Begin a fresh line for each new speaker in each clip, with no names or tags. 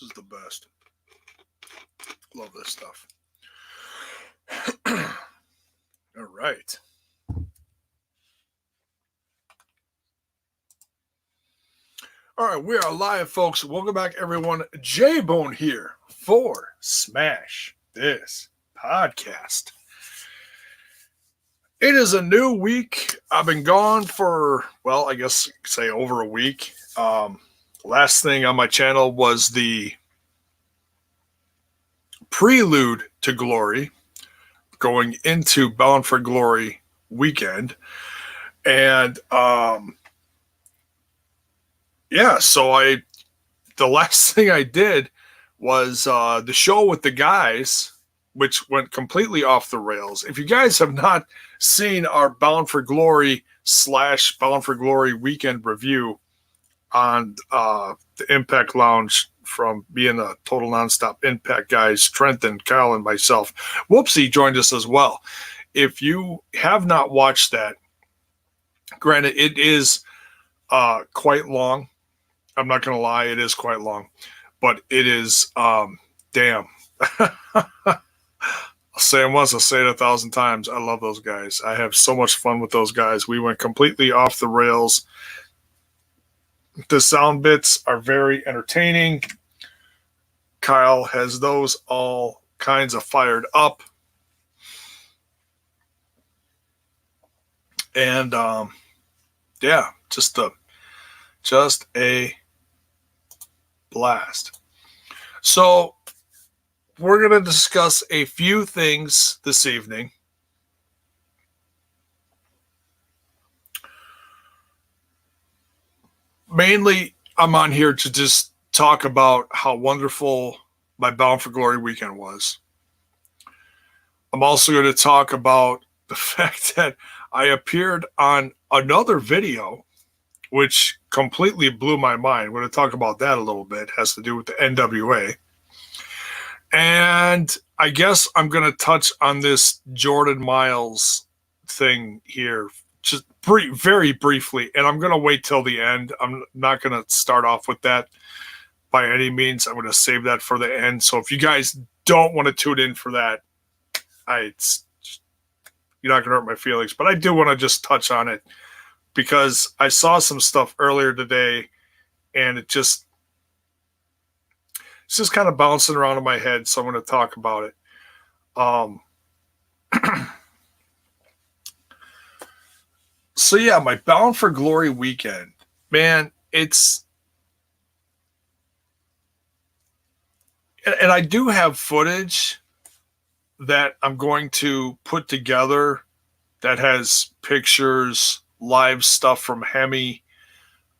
This is the best. Love this stuff. All right. All right, we are live, folks. Welcome back, everyone. J-Bone here for Smash This Podcast. It is a new week. I've been gone for, well, I guess say over a week. Last thing on my channel was the prelude to Glory, going into Bound for Glory weekend. And so the last thing I did was the show with the guys, which went completely off the rails. If you guys have not seen our Bound for Glory / Bound for Glory weekend review on the Impact Lounge from being a total nonstop Impact guys, Trent and Kyle and myself, Whoopsie joined us as well. If you have not watched that, granted, it is quite long. I'm not going to lie, it is quite long, but it is, damn. I'll say it once, I'll say it 1,000 times. I love those guys. I have so much fun with those guys. We went completely off the rails. The sound bits are very entertaining. Kyle has those all kinds of fired up. And, just a blast. So we're going to discuss a few things this evening. Mainly, I'm on here to just talk about how wonderful my Bound for Glory weekend was. I'm also going to talk about the fact that I appeared on another video, which completely blew my mind. We're going to talk about that a little bit. It has to do with the NWA. And I guess I'm going to touch on this Jordan Myles thing here, just very briefly. And I'm going to wait till the end. I'm not going to start off with that by any means. I'm going to save that for the end. So if you guys don't want to tune in for that, you're not going to hurt my feelings. But I do want to just touch on it, because I saw some stuff earlier today, and it's just kind of bouncing around in my head, so I'm going to talk about it. So yeah, my Bound for Glory weekend, man, and I do have footage that I'm going to put together that has pictures, live stuff from Hemi,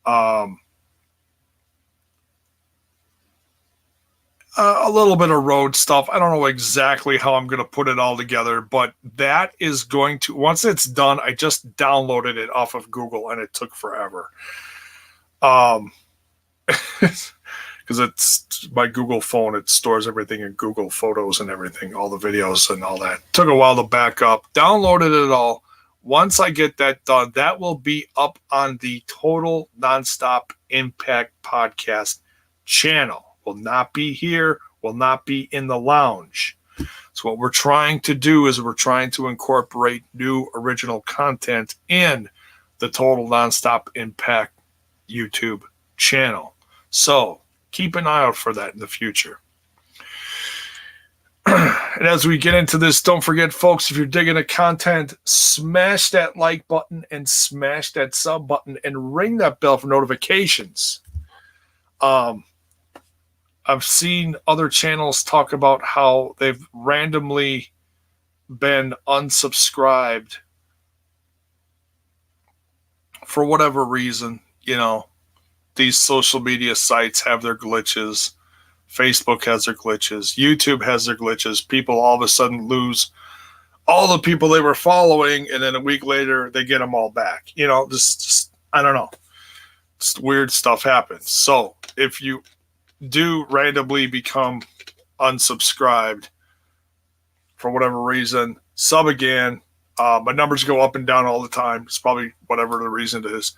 a little bit of road stuff. I don't know exactly how I'm going to put it all together, but that is going to, once it's done, I just downloaded it off of Google and it took forever. Because it's my Google phone, it stores everything in Google Photos and everything, all the videos and all that. Took a while to back up, downloaded it all. Once I get that done, that will be up on the Total Nonstop Impact Podcast channel. Will not be here, will not be in the lounge. So what we're trying to do is we're trying to incorporate new original content in the Total Nonstop Impact YouTube channel. So keep an eye out for that in the future. And as we get into this, don't forget, folks, if you're digging the content, smash that like button and smash that sub button and ring that bell for notifications. I've seen other channels talk about how they've randomly been unsubscribed for whatever reason. You know, these social media sites have their glitches. Facebook has their glitches. YouTube has their glitches. People all of a sudden lose all the people they were following, and then a week later they get them all back. You know, just I don't know. Just weird stuff happens. So if you do randomly become unsubscribed for whatever reason, sub again. My numbers go up and down all the time. It's probably whatever the reason it is.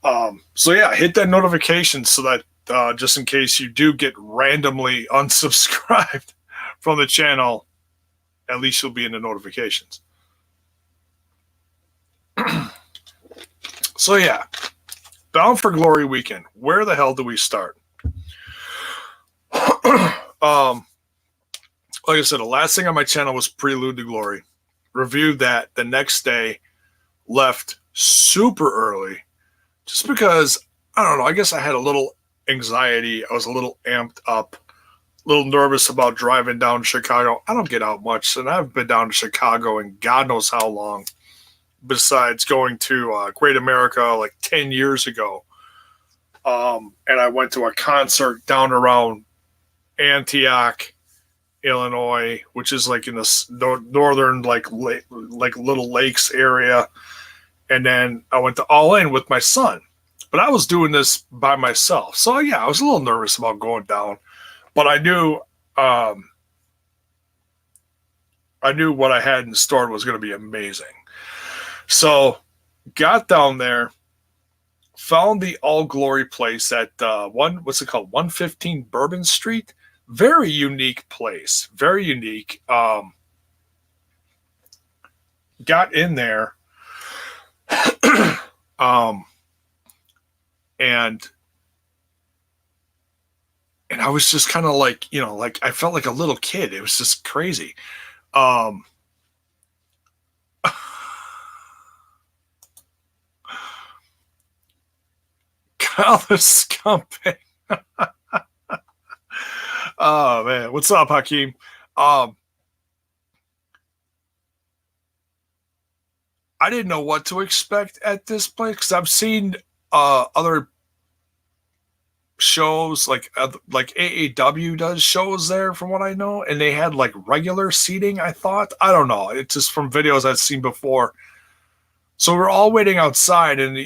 So yeah, hit that notification so that just in case you do get randomly unsubscribed from the channel, at least you'll be in the notifications. So yeah, Bound for Glory weekend. Where the hell do we start? Like I said, the last thing on my channel was Prelude to Glory. Reviewed that the next day, left super early, just because, I don't know, I guess I had a little anxiety. I was a little amped up, a little nervous about driving down to Chicago. I don't get out much, and I've been down to Chicago in God knows how long, besides going to Great America like 10 years ago. And I went to a concert down around Antioch, Illinois, which is like in the northern like little lakes area. And then I went to All In with my son. But I was doing this by myself. So yeah, I was a little nervous about going down. But I knew what I had in store was going to be amazing. So got down there, found the All Glory place at what's it called? 115 Bourbon Street. Very unique place. Very unique. Got in there. And I was just kind of like, like I felt like a little kid. It was just crazy. Kyle the Scumbag. Oh man, what's up, Hakeem? I didn't know what to expect at this place because I've seen other shows like AAW does shows there, from what I know, and they had like regular seating. I thought, I don't know, it's just from videos I've seen before. So we're all waiting outside, and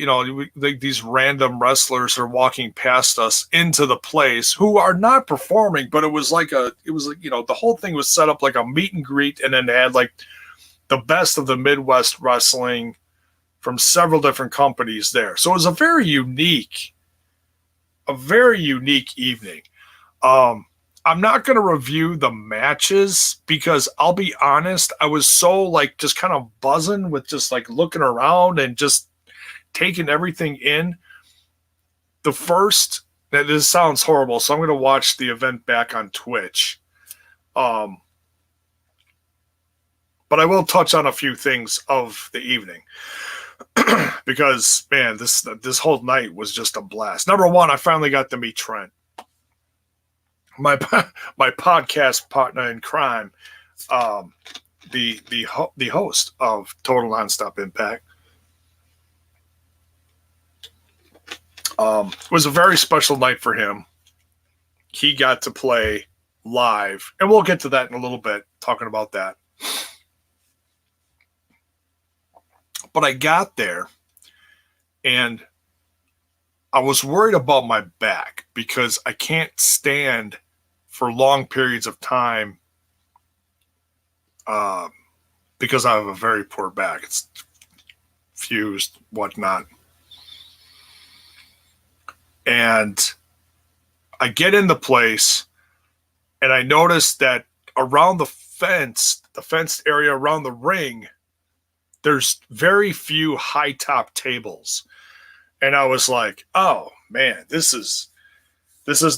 these random wrestlers are walking past us into the place who are not performing, but it was like the whole thing was set up like a meet and greet, and then they had like the best of the Midwest wrestling from several different companies there. So it was a very unique evening. I'm not going to review the matches because I'll be honest, I was so like just kind of buzzing with just like looking around and just taking everything in. This sounds horrible, so I'm going to watch the event back on Twitch. But I will touch on a few things of the evening because, man, this whole night was just a blast. Number one, I finally got to meet Trent, my podcast partner in crime, the host of Total Nonstop Impact. It was a very special night for him. He got to play live, and we'll get to that in a little bit, talking about that. But I got there, and I was worried about my back because I can't stand for long periods of time because I have a very poor back. It's fused, whatnot. And I get in the place, and I notice that around the fenced area around the ring, there's very few high top tables. And I was like, oh man, this is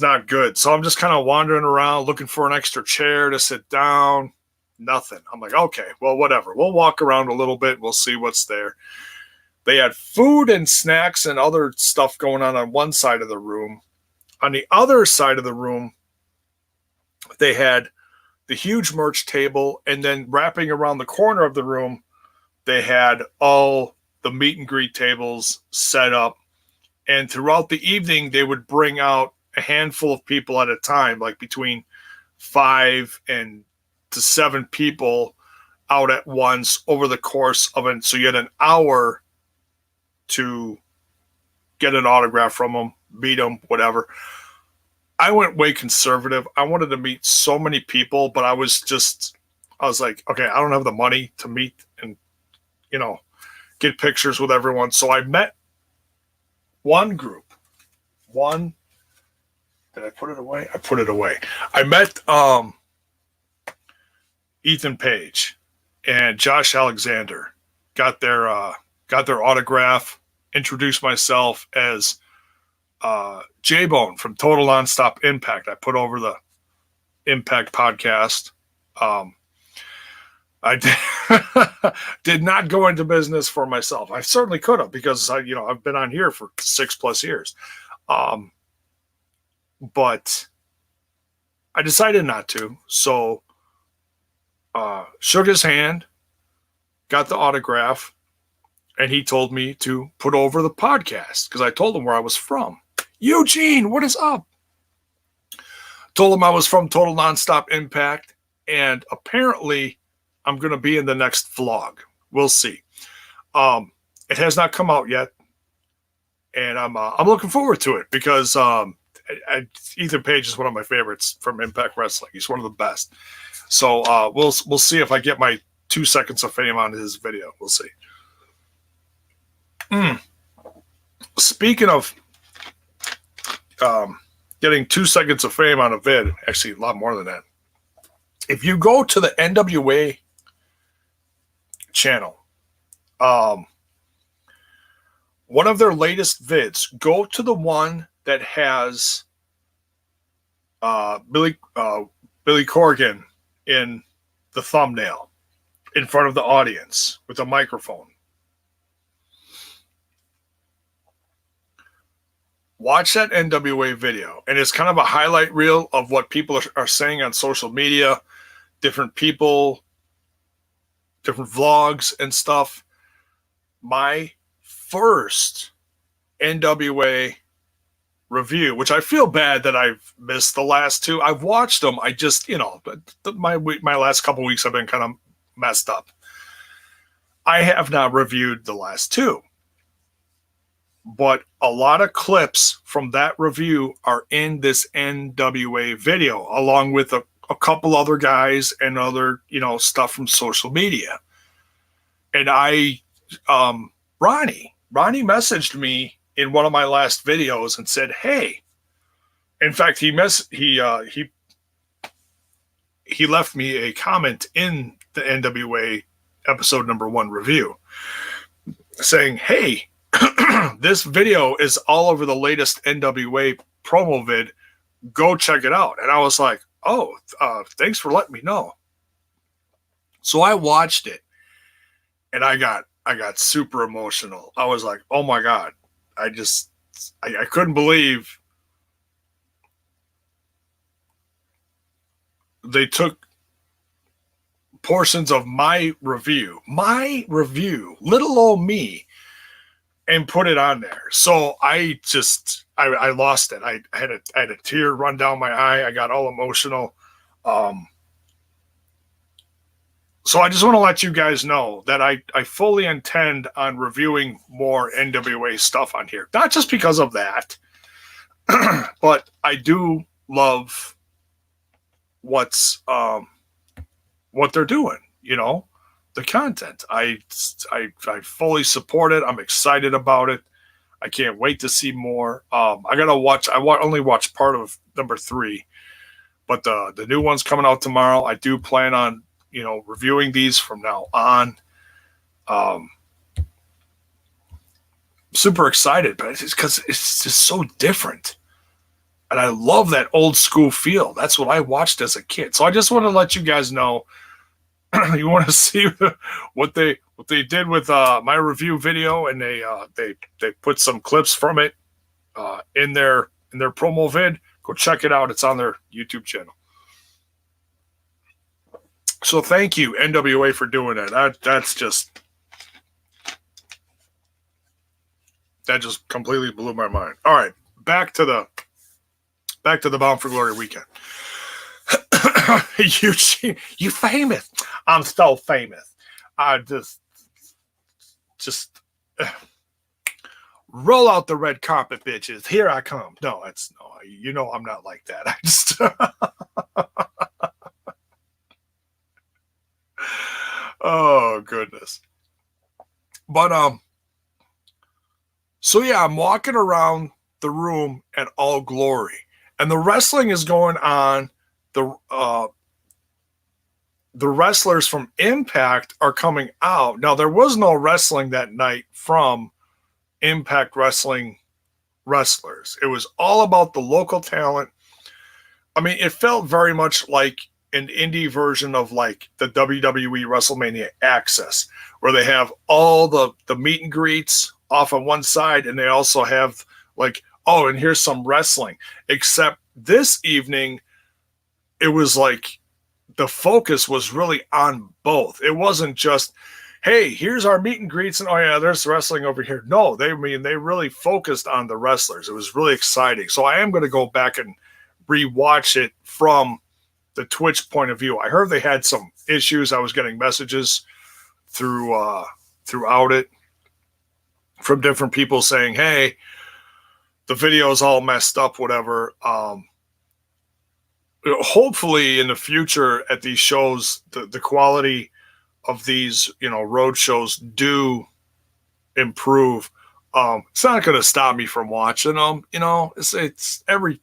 not good. So I'm just kind of wandering around looking for an extra chair to sit down. Nothing. I'm like, okay, well, whatever. We'll walk around a little bit. We'll see what's there. They had food and snacks and other stuff going on one side of the room. On the other side of the room, they had the huge merch table, and then wrapping around the corner of the room, they had all the meet and greet tables set up. And throughout the evening, they would bring out a handful of people at a time, like between 5 and to 7 people out at once over the course of it. So you had an hour to get an autograph from them, meet them, whatever. I went way conservative. I wanted to meet so many people, but I was like, okay, I don't have the money to meet and, get pictures with everyone. So I met one group, one Did I put it away? I put it away. I met Ethan Page and Josh Alexander. Got their autograph. Introduced myself as J-Bone from Total Nonstop Impact. I put over the Impact podcast. I did not go into business for myself. I certainly could have, because I've been on here for 6+ years. But I decided not to. So shook his hand, got the autograph, and he told me to put over the podcast because I told him where I was from. Eugene, what is up? Told him I was from Total Nonstop Impact, and apparently I'm going to be in the next vlog. We'll see. It has not come out yet, and I'm looking forward to it because Ethan Page is one of my favorites from Impact Wrestling. He's one of the best. So we'll see if I get my 2 seconds of fame on his video. We'll see. Speaking of getting 2 seconds of fame on a vid, actually a lot more than that. If you go to the NWA channel, one of their latest vids, go to the one that has Billy Corgan in the thumbnail in front of the audience with a microphone. Watch that NWA video, and it's kind of a highlight reel of what people are saying on social media, different people, different vlogs and stuff. My first NWA review, which I feel bad that I've missed the last 2. I've watched them. I just, my last couple weeks have been kind of messed up. I have not reviewed the last 2. But a lot of clips from that review are in this NWA video, along with a couple other guys and other, stuff from social media. And Ronnie messaged me in one of my last videos and said, "Hey," in fact, he left me a comment in the NWA episode number 1 review saying, "Hey, this video is all over the latest NWA promo vid. Go check it out." And I was like, "Oh, thanks for letting me know." So I watched it, and I got super emotional. I was like, "Oh my God." I couldn't believe they took portions of my review, little old me, and put it on there. So I lost it. I had a tear run down my eye. I got all emotional. So I just want to let you guys know that I fully intend on reviewing more NWA stuff on here. Not just because of that, but I do love what they're doing, the content. I fully support it. I'm excited about it. I can't wait to see more. I gotta watch. Only watch part of number 3, but the new one's coming out tomorrow. I do plan on reviewing these from now on. Super excited, but it's because it's just so different, and I love that old school feel. That's what I watched as a kid. So I just want to let you guys know. You want to see what they did with my review video, and they put some clips from it in their promo vid. Go check it out. It's on their YouTube channel. So thank you, NWA, for doing that. That just completely blew my mind. All right, back to the Bound for Glory weekend. You famous. I'm so famous. I just roll out the red carpet, bitches. Here I come. No, I'm not like that. I just oh goodness. But so yeah, I'm walking around the room at All Glory, and the wrestling is going on. The wrestlers from Impact are coming out. Now, there was no wrestling that night from Impact Wrestling wrestlers. It was all about the local talent. I mean, it felt very much like an indie version of like the WWE WrestleMania Access, where they have all the meet and greets off on one side, and they also have like, oh, and here's some wrestling. Except this evening, it was like the focus was really on both. It wasn't just, hey, here's our meet and greets, and oh yeah, there's wrestling over here. No, they really focused on the wrestlers. It was really exciting. So I am going to go back and rewatch it from the Twitch point of view. I heard they had some issues. I was getting messages throughout it from different people saying, hey, the video is all messed up, whatever. Hopefully in the future at these shows, the quality of these, road shows do improve. It's not going to stop me from watching them. It's every,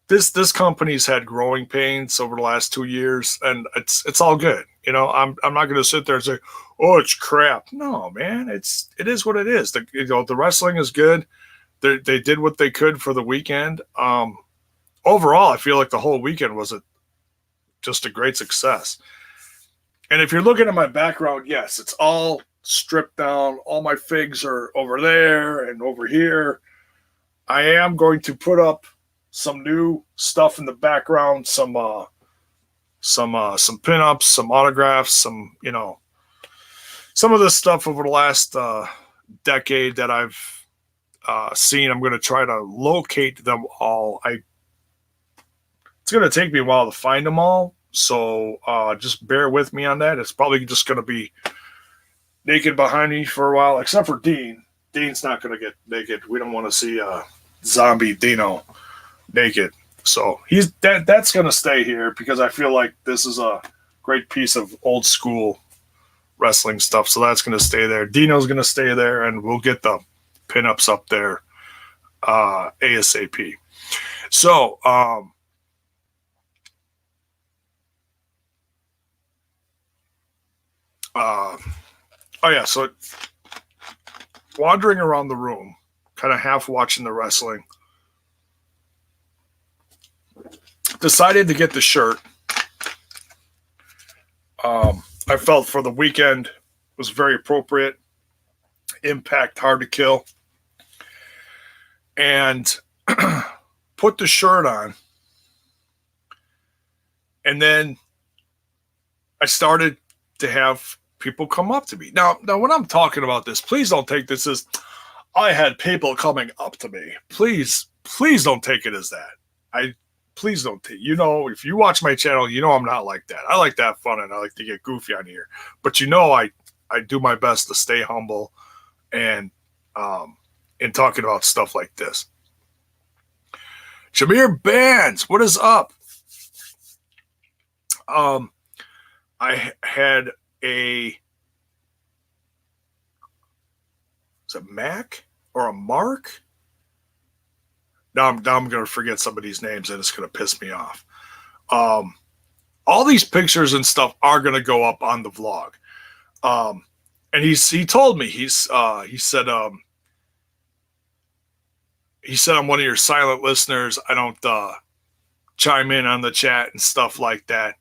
this company's had growing pains over the last 2 years, and it's all good. I'm not going to sit there and say, oh, it's crap. No, man, it is what it is. The wrestling is good. They did what they could for the weekend. Overall, I feel like the whole weekend was just a great success. And if you're looking at my background, yes, it's all stripped down. All my figs are over there and over here. I am going to put up some new stuff in the background, some pinups, some autographs, some of this stuff over the last decade that I've seen. I'm going to try to locate them all. It's going to take me a while to find them all, so just bear with me on that. It's probably just going to be naked behind me for a while, except for Dean. Dean's not going to get naked. We don't want to see zombie Dino naked. So that's going to stay here because I feel like this is a great piece of old school wrestling stuff. So that's going to stay there. Dino's going to stay there, and we'll get the pinups up there ASAP. So, so wandering around the room, kind of half watching the wrestling, decided to get the shirt. I felt for the weekend was very appropriate. Impact, Hard to Kill. And put the shirt on. And then I started to have people come up to me. Now when I'm talking about this, please don't take this as I had people coming up to me. Please don't take it as that. Please don't take, if you watch my channel, I'm not like that. I like to have fun and I like to get goofy on here. But I do my best to stay humble and in talking about stuff like this. Jameer Bands, what is up? I had is it Mac or a Mark? Now I'm going to forget some of these names and it's going to piss me off. All these pictures and stuff are going to go up on the vlog. And he told me, he said I'm one of your silent listeners. I don't chime in on the chat and stuff like that.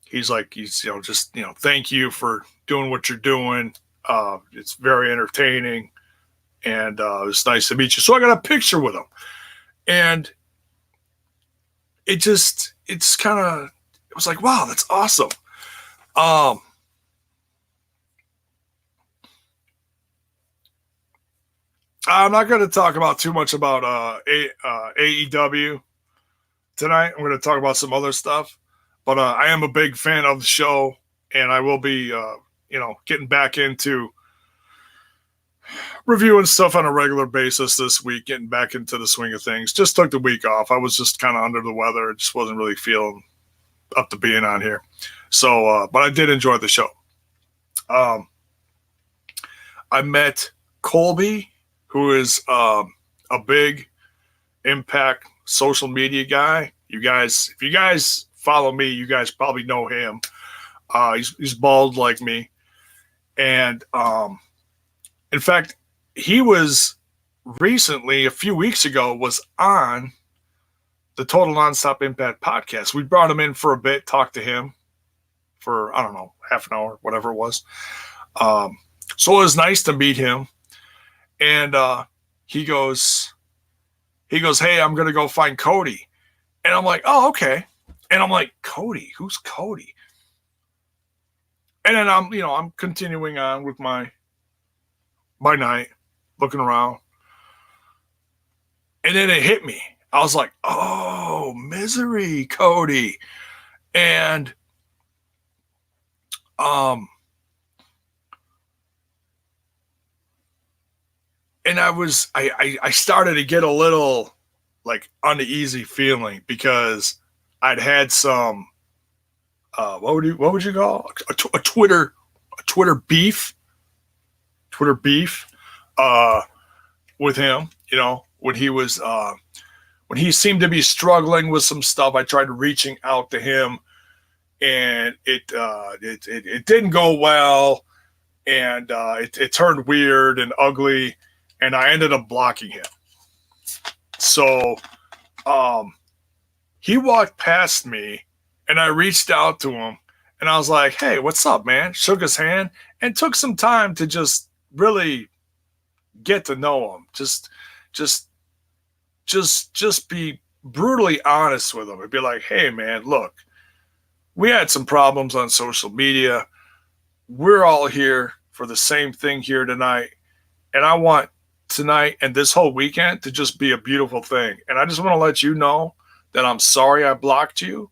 He's thank you for doing what you're doing. It's very entertaining. And it's nice to meet you. So I got a picture with him. And it was like, wow, that's awesome. I'm not going to talk about too much about AEW tonight. I'm going to talk about some other stuff. But I am a big fan of the show. And I will be, getting back into reviewing stuff on a regular basis this week, getting back into the swing of things. Just took the week off. I was just kind of under the weather. Just wasn't really feeling up to being on here. So, but I did enjoy the show. I met Colby, who is a big Impact social media guy. You guys, if you guys follow me, you guys probably know him. He's bald like me, and in fact, he was recently, a few weeks ago, was on the Total Nonstop Impact podcast. We brought him in for a bit, talked to him for, I don't know, half an hour, whatever it was. So it was nice to meet him. And he goes, hey, I'm going to go find Cody. And I'm like, oh, okay. And I'm like, Cody? Who's Cody? And then I'm continuing on with my night, looking around. And then it hit me. I was like, oh, Misery Cody. And and I started to get a little like uneasy feeling because I'd had some what would you call a Twitter beef with him, when he was when he seemed to be struggling with some stuff. I tried reaching out to him, and it didn't go well, and it turned weird and ugly, and I ended up blocking him. So he walked past me, and I reached out to him, and I was like, hey, what's up, man? Shook his hand and took some time to just really get to know him. Just be brutally honest with him and be like, hey, man, look, we had some problems on social media. We're all here for the same thing here tonight. And I want tonight and this whole weekend to just be a beautiful thing. And I just want to let you know that I'm sorry I blocked you.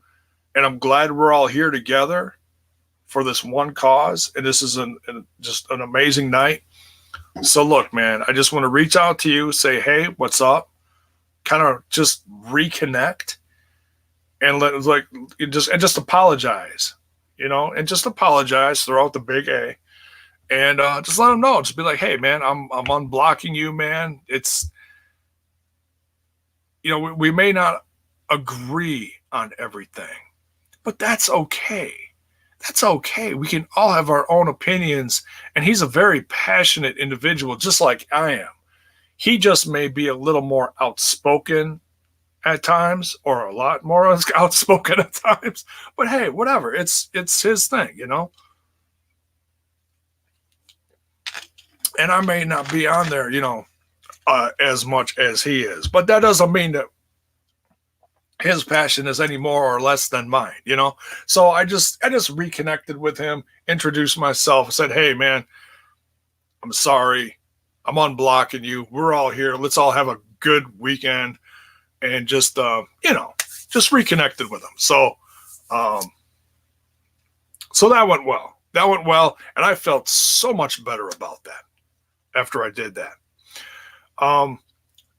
And I'm glad we're all here together for this one cause. And this is just an amazing night. So look, man, I just want to reach out to you, say, hey, what's up? Kind of just reconnect and just apologize, and just apologize, throw out the big A, and just let them know. Just be like, hey, man, I'm unblocking you, man. It's, we may not agree on everything, but that's okay. That's okay. We can all have our own opinions, and he's a very passionate individual, just like I am. He just may be a little more outspoken at times, or a lot more outspoken at times. But hey, whatever. It's his thing, And I may not be on there, as much as he is. But that doesn't mean that his passion is any more or less than mine, So I just reconnected with him, introduced myself, said, hey, man, I'm sorry. I'm unblocking you. We're all here. Let's all have a good weekend, and just reconnected with him. So, so that went well. And I felt so much better about that after I did that.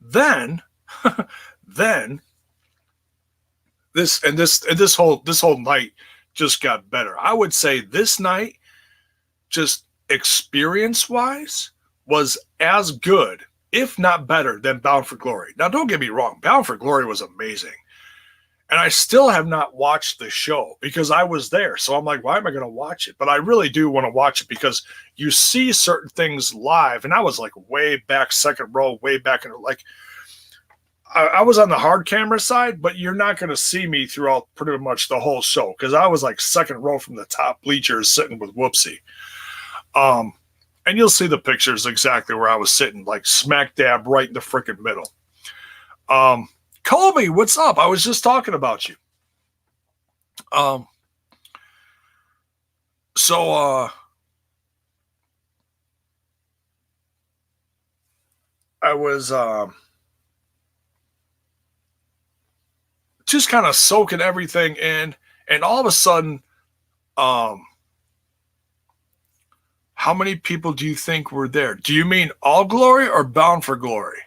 Then this whole night just got better. I would say this night, just experience-wise, was as good, if not better, than Bound for Glory. Now, don't get me wrong. Bound for Glory was amazing. And I still have not watched the show because I was there. So I'm like, why am I going to watch it? But I really do want to watch it because you see certain things live. And I was like way back, second row, way back. And like, I was on the hard camera side, but you're not going to see me throughout pretty much the whole show because I was like second row from the top bleachers sitting with Whoopsie. And you'll see the pictures exactly where I was sitting, like smack dab right in the freaking middle. Colby, what's up? I was just talking about you. So I was just kind of soaking everything in, and all of a sudden, how many people do you think were there? Do you mean All Glory or Bound for Glory?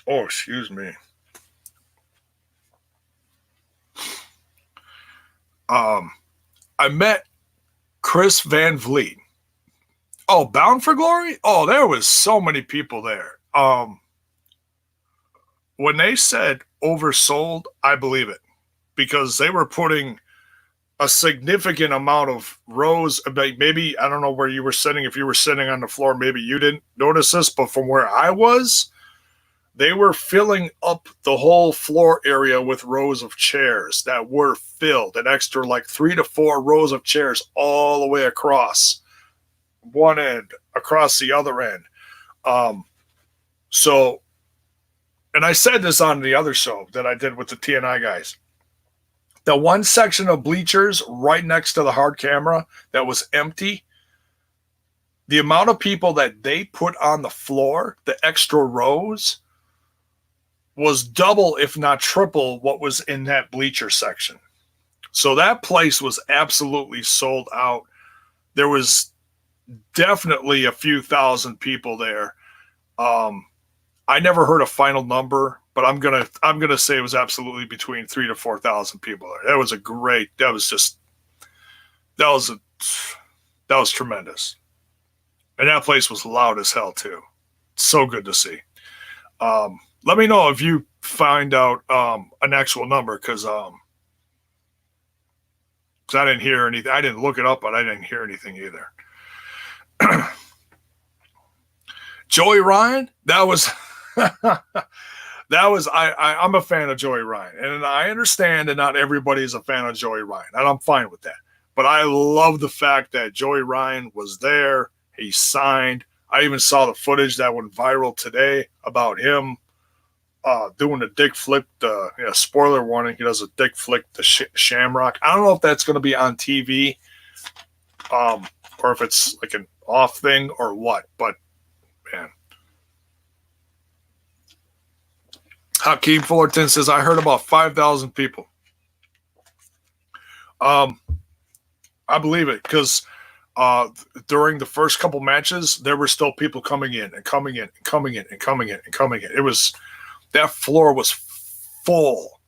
Oh, excuse me. I met Chris Van Vliet. Oh, Bound for Glory? Oh, there was so many people there. When they said oversold, I believe it, because they were putting a significant amount of rows. Maybe, I don't know where you were sitting. If you were sitting on the floor, maybe you didn't notice this, but from where I was, they were filling up the whole floor area with rows of chairs that were filled, an extra like 3 to 4 rows of chairs all the way across one end, across the other end. So, and I said this on the other show that I did with the TNI guys. The one section of bleachers right next to the hard camera that was empty, the amount of people that they put on the floor, the extra rows, was double, if not triple, what was in that bleacher section. So that place was absolutely sold out. There was definitely a few thousand people there. I never heard a final number, but I'm gonna say it was absolutely between 3,000 to 4,000 people there. That was tremendous, and that place was loud as hell too. So good to see. Let me know if you find out an actual number, because I didn't hear anything. I didn't look it up, but I didn't hear anything either. Joey Ryan, that was I'm a fan of Joey Ryan, and I understand that not everybody's a fan of Joey Ryan, and I'm fine with that. But I love the fact that Joey Ryan was there. He signed. I even saw the footage that went viral today about him doing a dick flick. Spoiler warning: he does a dick flick to Shamrock. I don't know if that's going to be on TV, or if it's like an off thing or what. But man. Hakeem Fullerton says, I heard about 5,000 people. I believe it, because during the first couple matches, there were still people coming in and coming in and coming in and coming in and coming in. That floor was full.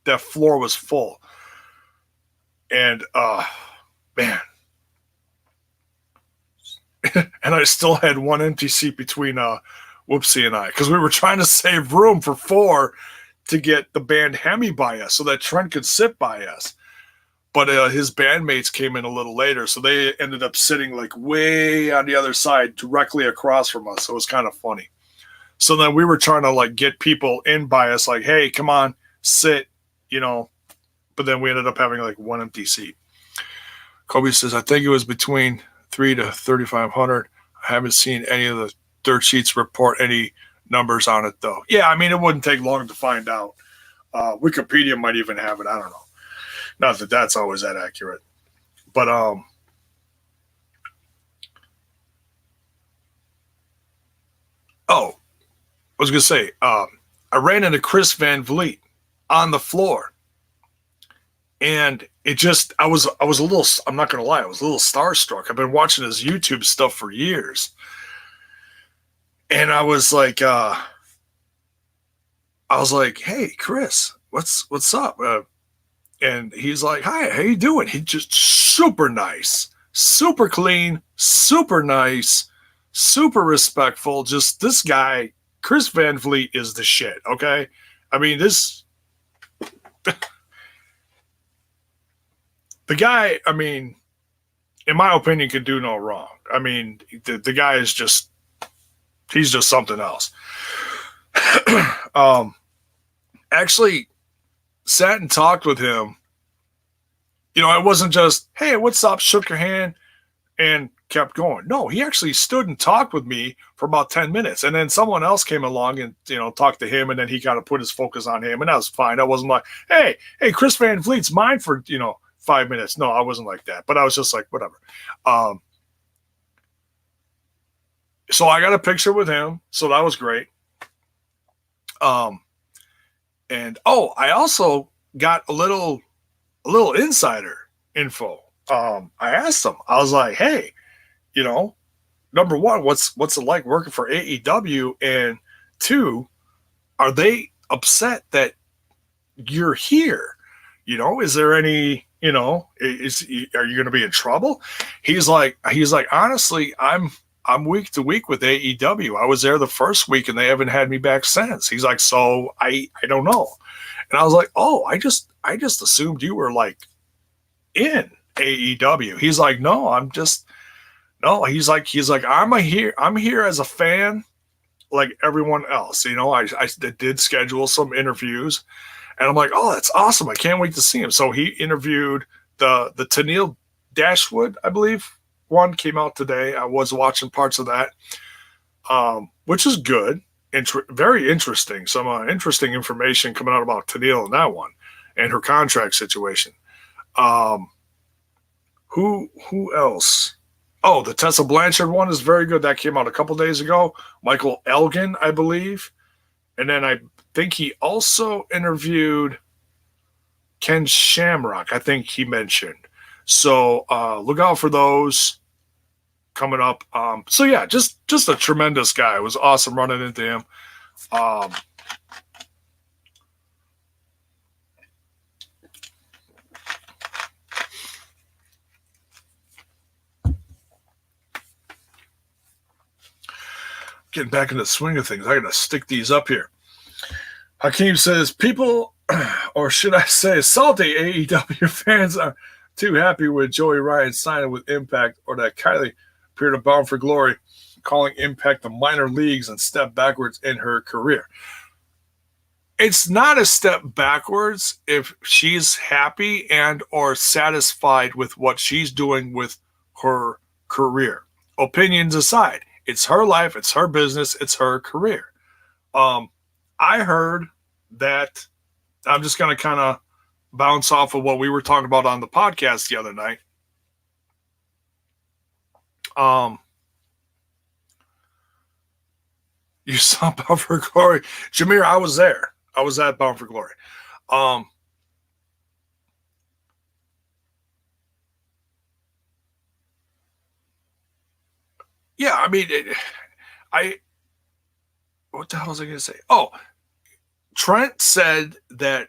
That floor was full. And, man. And I still had one empty seat between Whoopsie and I, because we were trying to save room for 4 to get the band Hemi by us so that Trent could sit by us. But his bandmates came in a little later, so they ended up sitting like way on the other side, directly across from us. So it was kind of funny. So then we were trying to like get people in by us, like, hey, come on, sit, But then we ended up having like one empty seat. Kobe says, I think it was between 3,000 to 3,500. I haven't seen any of the dirt sheets report any numbers on it, though. Yeah, I mean, it wouldn't take long to find out. Wikipedia might even have it. I don't know. Not that that's always that accurate. But I was going to say, I ran into Chris Van Vliet on the floor. And it just, I was a little, I'm not going to lie, I was a little starstruck. I've been watching his YouTube stuff for years. And I was like, hey, Chris, what's up? And he's like, hi, how you doing? He's just super nice, super clean, super nice, super respectful. Just this guy, Chris Van Vliet, is the shit, okay? I mean, the guy, I mean, in my opinion, could do no wrong. I mean, the guy is just, he's just something else. Actually sat and talked with him. It wasn't just, hey, what's up? Shook your hand and kept going. No, he actually stood and talked with me for about 10 minutes. And then someone else came along and, talked to him. And then he kind of put his focus on him. And that was fine. I wasn't like, hey, Chris Van Vliet's mine for, 5 minutes. No, I wasn't like that. But I was just like, whatever. So I got a picture with him. So that was great. And I also got a little insider info. I asked him, I was like, hey, number one, what's it like working for AEW? And 2, are they upset that you're here? Is there any, are you going to be in trouble? He's like, honestly, I'm week to week with AEW. I was there the first week and they haven't had me back since. He's like, so I don't know. And I was like, oh, I just assumed you were like in AEW. He's like, no, no. He's like, I'm here as a fan, like everyone else. I did schedule some interviews, and I'm like, oh, that's awesome. I can't wait to see him. So he interviewed the Tennille Dashwood, I believe, one came out today. I was watching parts of that, which is good. Very interesting. Some interesting information coming out about Tennille in that one and her contract situation. Who else? Oh, the Tessa Blanchard one is very good. That came out a couple days ago. Michael Elgin, I believe. And then I think he also interviewed Ken Shamrock, I think he mentioned. So look out for those coming up. So yeah, just a tremendous guy. It was awesome running into him. Getting back in the swing of things, I gotta stick these up here. Hakeem says, people, or should I say, salty AEW fans are too happy with Joey Ryan signing with Impact, or that Kylie appeared to Bound for Glory, calling Impact the minor leagues and step backwards in her career. It's not a step backwards if she's happy and or satisfied with what she's doing with her career. Opinions aside, it's her life, it's her business, it's her career. I heard that, I'm just going to kind of bounce off of what we were talking about on the podcast the other night. You saw Bound for Glory. Jameer, I was there. I was at Bound for Glory. Yeah, I mean, what the hell was I going to say? Oh, Trent said that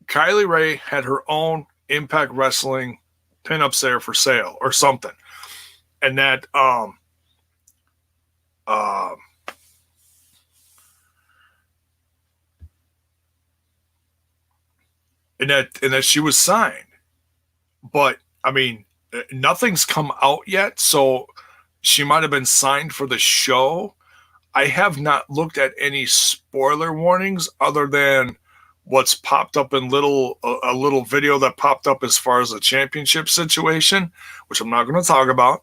Kylie Ray had her own Impact Wrestling pinups there for sale or something. And that, and that she was signed. But, I mean, nothing's come out yet, so she might have been signed for the show. I have not looked at any spoiler warnings other than what's popped up in a little video that popped up as far as the championship situation, which I'm not going to talk about.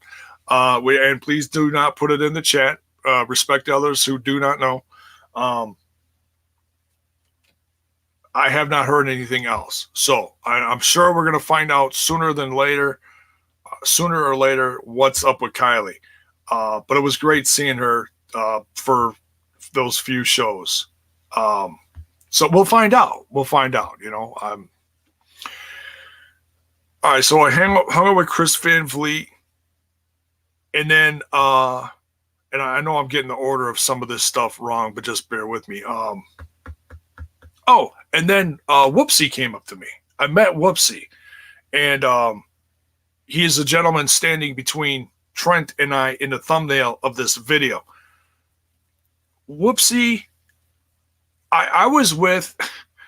And please do not put it in the chat. Respect others who do not know. I have not heard anything else. So I'm sure we're going to find out sooner or later what's up with Kylie. But it was great seeing her for those few shows. So we'll find out. All right, so I hung out with Chris Van Vliet, and then and I know I'm getting the order of some of this stuff wrong, but just bear with me. And then Whoopsie came up to me. I met Whoopsie, and he is the gentleman standing between Trent and I in the thumbnail of this video. Whoopsie, I was with,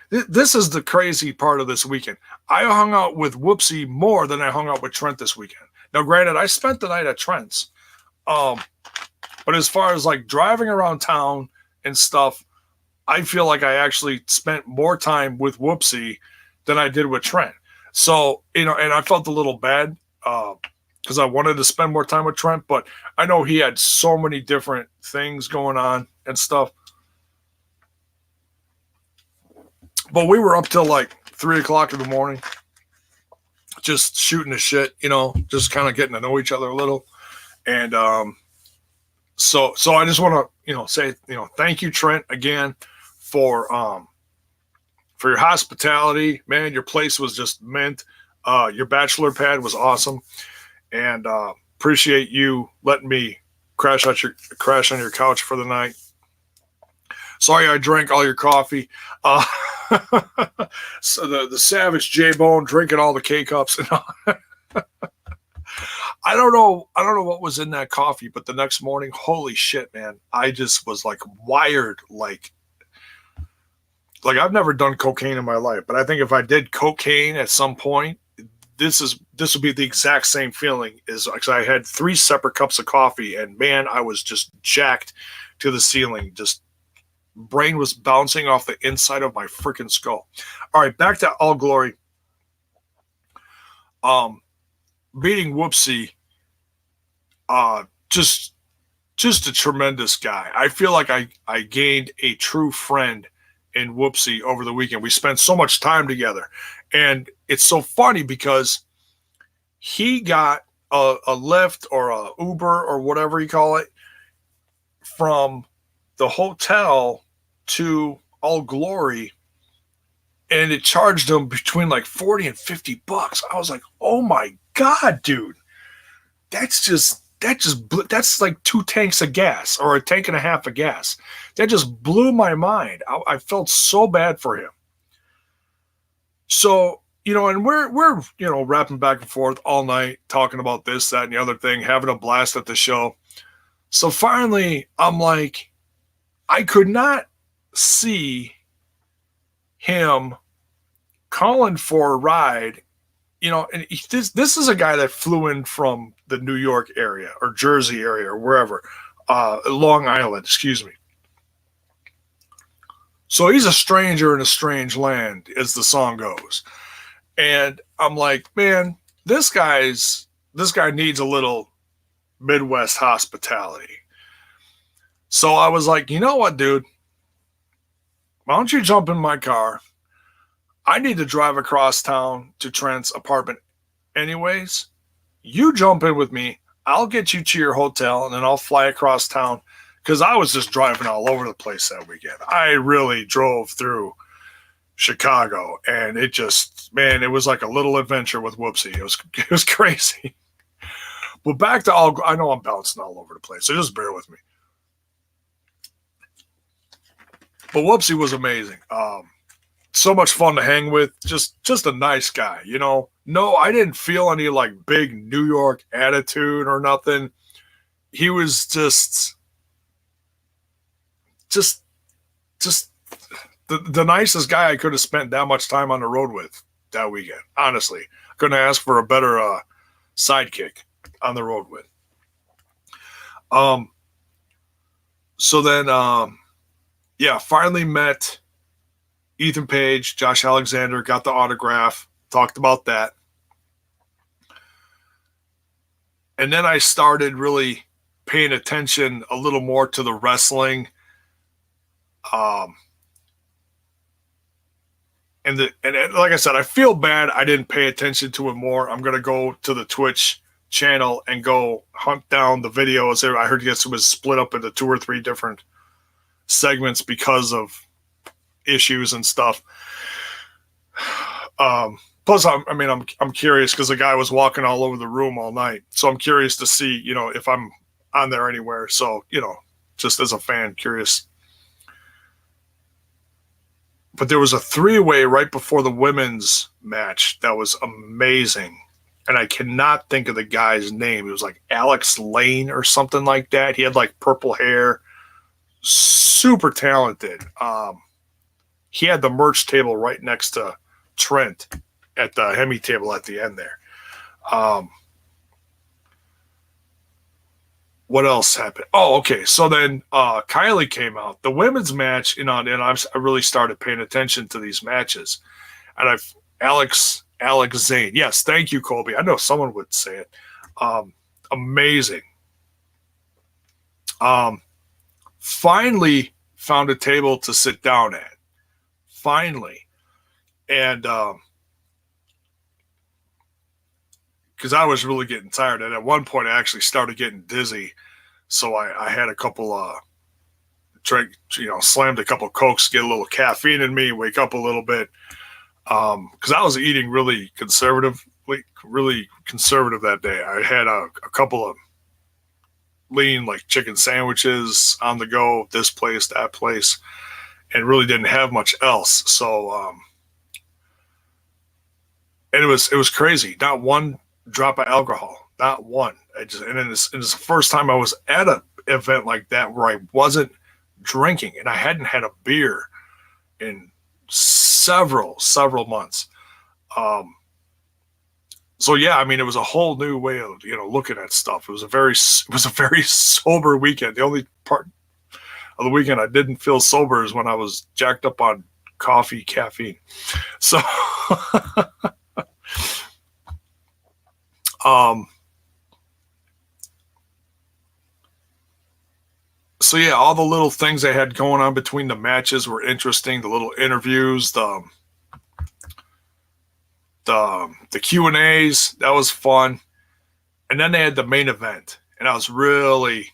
this is the crazy part of this weekend. I hung out with Whoopsie more than I hung out with Trent this weekend. Now, granted, I spent the night at Trent's. But as far as like driving around town and stuff, I feel like I actually spent more time with Whoopsie than I did with Trent. So, and I felt a little bad because I wanted to spend more time with Trent, but I know he had so many different things going on and stuff. But we were up till like 3 o'clock in the morning, just shooting the shit, just kind of getting to know each other a little. And so I just want to, say, thank you, Trent, again for your hospitality. Man, your place was just mint. Your bachelor pad was awesome. And appreciate you letting me crash on your couch for the night. Sorry I drank all your coffee. So the savage J-Bone drinking all the K-Cups and all. I don't know what was in that coffee, but the next morning, holy shit, man, I just was like wired like I've never done cocaine in my life, but I think if I did cocaine at some point, this would be the exact same feeling as because I had 3 separate cups of coffee, and man, I was just jacked to the ceiling. Just brain was bouncing off the inside of my freaking skull. All right, back to All Glory. Beating Whoopsie, just a tremendous guy. I feel like I gained a true friend in Whoopsie over the weekend. We spent so much time together, and it's so funny because he got a Lyft or a Uber or whatever you call it from the hotel to All Glory, and it charged him between like 40 and $50. I was like, oh my God, dude, that's like 2 tanks of gas or a tank and a half of gas. That just blew my mind. I felt so bad for him. So, and we're rapping back and forth all night, talking about this, that, and the other thing, having a blast at the show. So finally, I'm like, I could not see him calling for a ride, and this is a guy that flew in from the New York area or Jersey area or wherever, Long Island, excuse me. So he's a stranger in a strange land, as the song goes. And I'm like, man, this guy needs a little Midwest hospitality. So I was like, you know what, dude? Why don't you jump in my car? I need to drive across town to Trent's apartment anyways. You jump in with me. I'll get you to your hotel, and then I'll fly across town, because I was just driving all over the place that weekend. I really drove through Chicago, and it was like a little adventure with Whoopsie. It was crazy. But back to I know I'm bouncing all over the place, so just bear with me. But Whoopsie was amazing. So much fun to hang with. Just a nice guy, No, I didn't feel any like big New York attitude or nothing. He was just the nicest guy I could have spent that much time on the road with that weekend. Honestly, couldn't ask for a better sidekick on the road with. So then, finally met Ethan Page, Josh Alexander, got the autograph, talked about that. And then I started really paying attention a little more to the wrestling. And like I said, I feel bad I didn't pay attention to it more. I'm going to go to the Twitch channel and go hunt down the videos. I heard it was split up into 2 or 3 different segments because of issues and stuff. Plus, I'm curious because the guy was walking all over the room all night. So I'm curious to see, if I'm on there anywhere. So, just as a fan, curious. But there was a 3-way right before the women's match that was amazing. And I cannot think of the guy's name. It was like Alex Lane or something like that. He had like purple hair. Super talented. He had the merch table right next to Trent at the Hemi table at the end there. What else happened? Oh, okay. So then Kylie came out. The women's match, and I really started paying attention to these matches. And Alex Zane. Yes, thank you, Colby. I know someone would say it. Amazing. Finally found a table to sit down at. Finally. And because I was really getting tired. And at one point, I actually started getting dizzy. So I had a couple slammed a couple Cokes, get a little caffeine in me, wake up a little bit. Because I was eating really conservative that day. I had a couple of lean like chicken sandwiches on the go, this place, that place. and really didn't have much else. So, and it was crazy. Not one drop of alcohol, not one. And it's the first time I was at an event like that where I wasn't drinking, and I hadn't had a beer in several months. So yeah, I mean, it was a whole new way of looking at stuff. It was a very sober weekend. The only part of the weekend I didn't feel sober is when I was jacked up on coffee, caffeine. So, so yeah, all the little things they had going on between the matches were interesting. The little interviews, the Q&As, that was fun. And then they had the main event, and I was really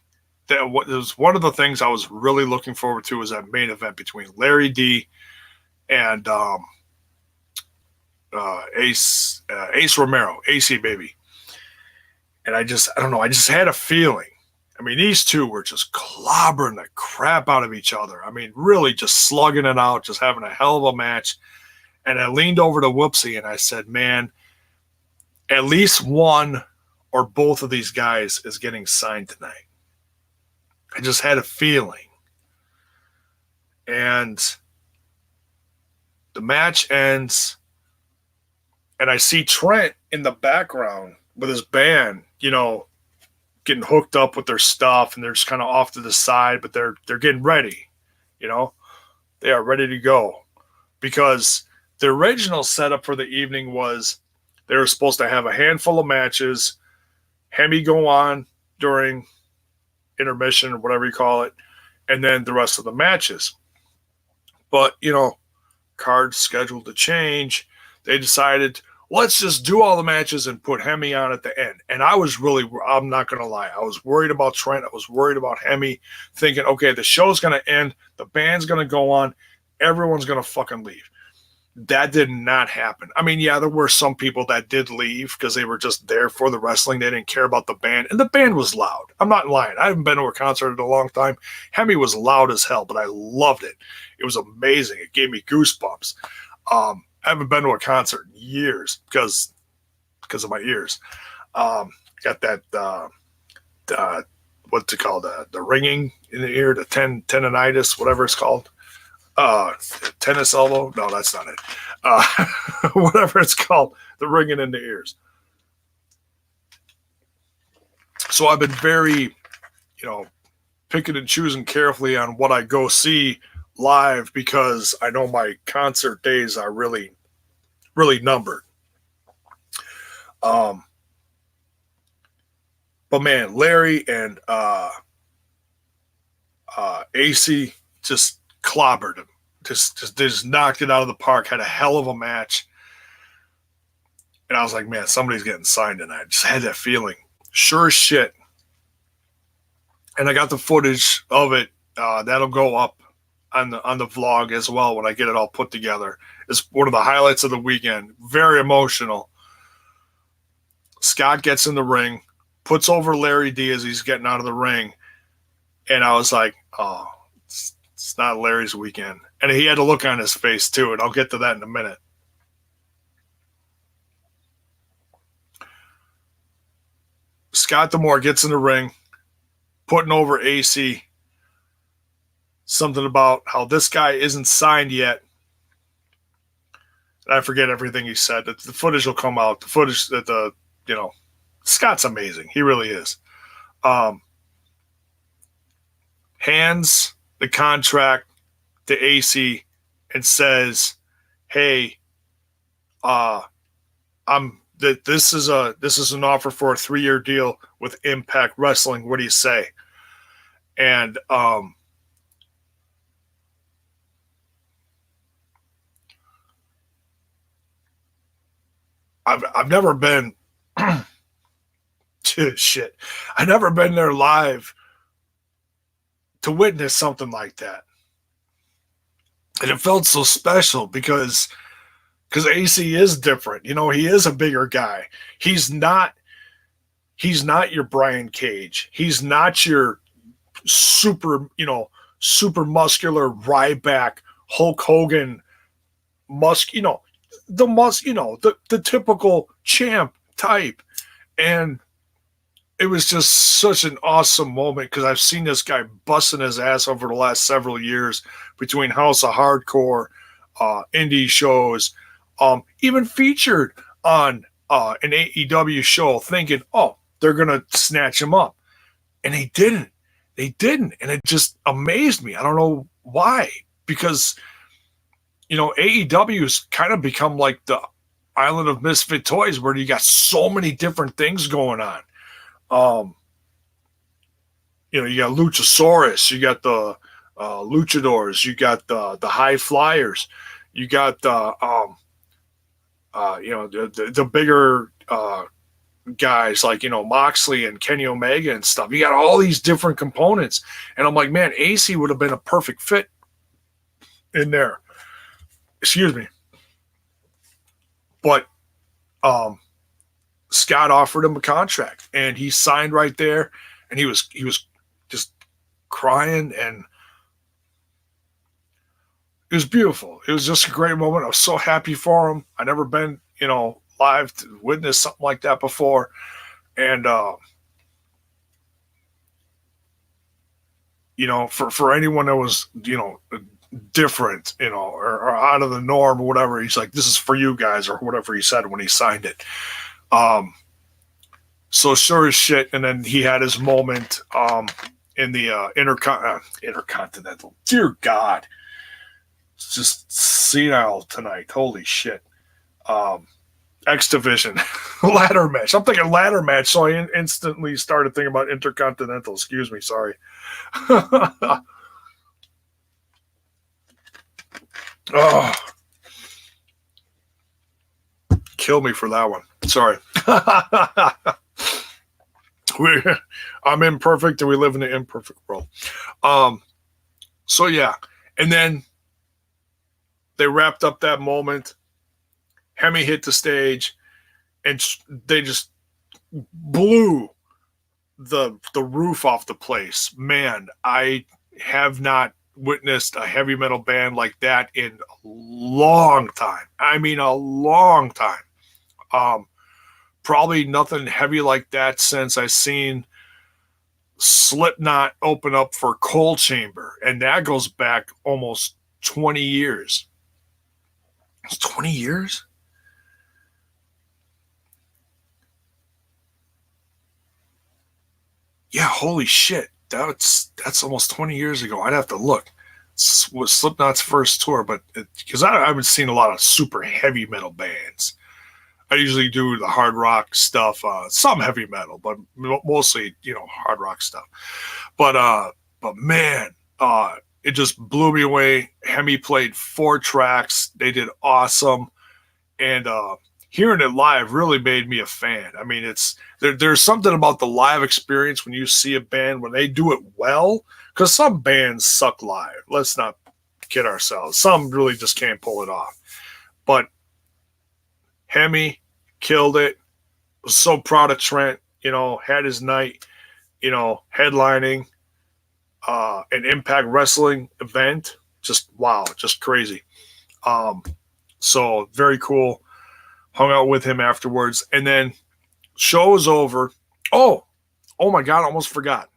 that was one of the things I was really looking forward to, was that main event between Larry D and Ace Romero, AC baby. And I don't know, I just had a feeling. I mean, these two were just clobbering the crap out of each other. I mean, really just slugging it out, just having a hell of a match. And I leaned over to Whoopsie and I said, man, at least one or both of these guys is getting signed tonight. I just had a feeling. And the match ends, and I see Trent in the background with his band, getting hooked up with their stuff, and they're just kind of off to the side, but they're getting ready. They are ready to go, because the original setup for the evening was they were supposed to have a handful of matches, Hemi go on during intermission or whatever you call it, and then the rest of the matches. But, cards scheduled to change. They decided, let's just do all the matches and put Hemi on at the end. And I'm not going to lie, I was worried about Trent. I was worried about Hemi, thinking, okay, the show's going to end, the band's going to go on, everyone's going to fucking leave. That did not happen. I mean, yeah, there were some people that did leave because they were just there for the wrestling. They didn't care about the band. And the band was loud. I'm not lying. I haven't been to a concert in a long time. Hemi was loud as hell, but I loved it. It was amazing. It gave me goosebumps. I haven't been to a concert in years because of my ears. Got that, what's it called? The ringing in the ear, the tendonitis, whatever it's called. Tennis elbow? No, that's not it. Whatever it's called, the ringing in the ears. So I've been very, picking and choosing carefully on what I go see live, because I know my concert days are really, really numbered. But man, Larry and AC just clobbered him. Just knocked it out of the park. Had a hell of a match. And I was like, man, somebody's getting signed tonight. I just had that feeling. Sure as shit. And I got the footage of it. That'll go up on the vlog as well when I get it all put together. It's one of the highlights of the weekend. Very emotional. Scott gets in the ring, puts over Larry D as he's getting out of the ring. And I was like, oh, it's not Larry's weekend. And he had a look on his face too, and I'll get to that in a minute. Scott D'Amore gets in the ring, putting over AC. Something about how this guy isn't signed yet. I forget everything he said. The footage will come out. The footage that Scott's amazing. He really is. Hands the contract to AC and says, "Hey, this is an offer for a 3-year deal with Impact Wrestling. What do you say?" And I've never been shit. I've never been there live to witness something like that. And it felt so special because AC is different. He is a bigger guy. He's not your Brian Cage. He's not your super, super muscular Ryback, Hulk Hogan, the typical champ type. And it was just such an awesome moment because I've seen this guy busting his ass over the last several years between House of Hardcore, indie shows, even featured on an AEW show, thinking, oh, they're going to snatch him up. And they didn't. They didn't. And it just amazed me. I don't know why. Because, AEW has kind of become like the island of misfit toys where you got so many different things going on. You got Luchasaurus, you got the Luchadors, you got the High Flyers, you got the bigger guys like Moxley and Kenny Omega and stuff. You got all these different components, and I'm like, man, AC would have been a perfect fit in there. Excuse me, but Scott offered him a contract, and he signed right there, and he was just crying, and it was beautiful. It was just a great moment. I was so happy for him. I never been, live to witness something like that before, and for anyone that was different, or out of the norm or whatever, he's like, this is for you guys, or whatever he said when he signed it. So sure as shit, and then he had his moment in the Intercontinental. Dear God, it's just senile tonight. Holy shit. X Division ladder match. I'm thinking ladder match, so I instantly started thinking about Intercontinental. Excuse me, sorry. Oh, kill me for that one. Sorry. I'm imperfect, and we live in an imperfect world. So yeah, and then they wrapped up that moment. Hemi hit the stage, and they just blew the roof off the place. Man, I have not witnessed a heavy metal band like that in a long time. I mean, a long time. Probably nothing heavy like that since I seen Slipknot open up for Cold Chamber, and that goes back almost 20 years. It's 20 years? Yeah, holy shit. That's almost 20 years ago. I'd have to look. It was Slipknot's first tour, but because I haven't seen a lot of super heavy metal bands. I usually do the hard rock stuff, some heavy metal, but mostly, hard rock stuff. But man, it just blew me away. Hemi played 4 tracks. They did awesome. And hearing it live really made me a fan. I mean, there's something about the live experience when you see a band, when they do it well, because some bands suck live. Let's not kid ourselves. Some really just can't pull it off. But Hemi killed it. Was so proud of Trent, had his night, headlining an Impact Wrestling event. Just wow, just crazy. So very cool. Hung out with him afterwards. And then show was over. Oh my God, I almost forgot.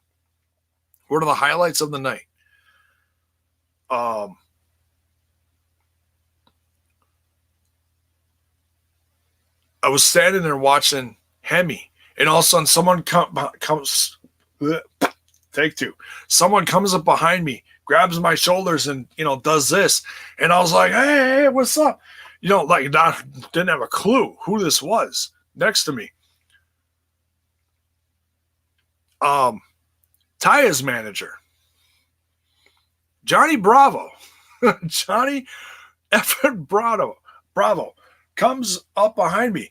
What are the highlights of the night? I was standing there watching Hemi, and all of a sudden someone comes, take 2. Someone comes up behind me, grabs my shoulders, and does this, and I was like, "Hey, what's up?" Like didn't have a clue who this was next to me. Taya's manager, Johnny Bravo, Johnny effing Bravo comes up behind me.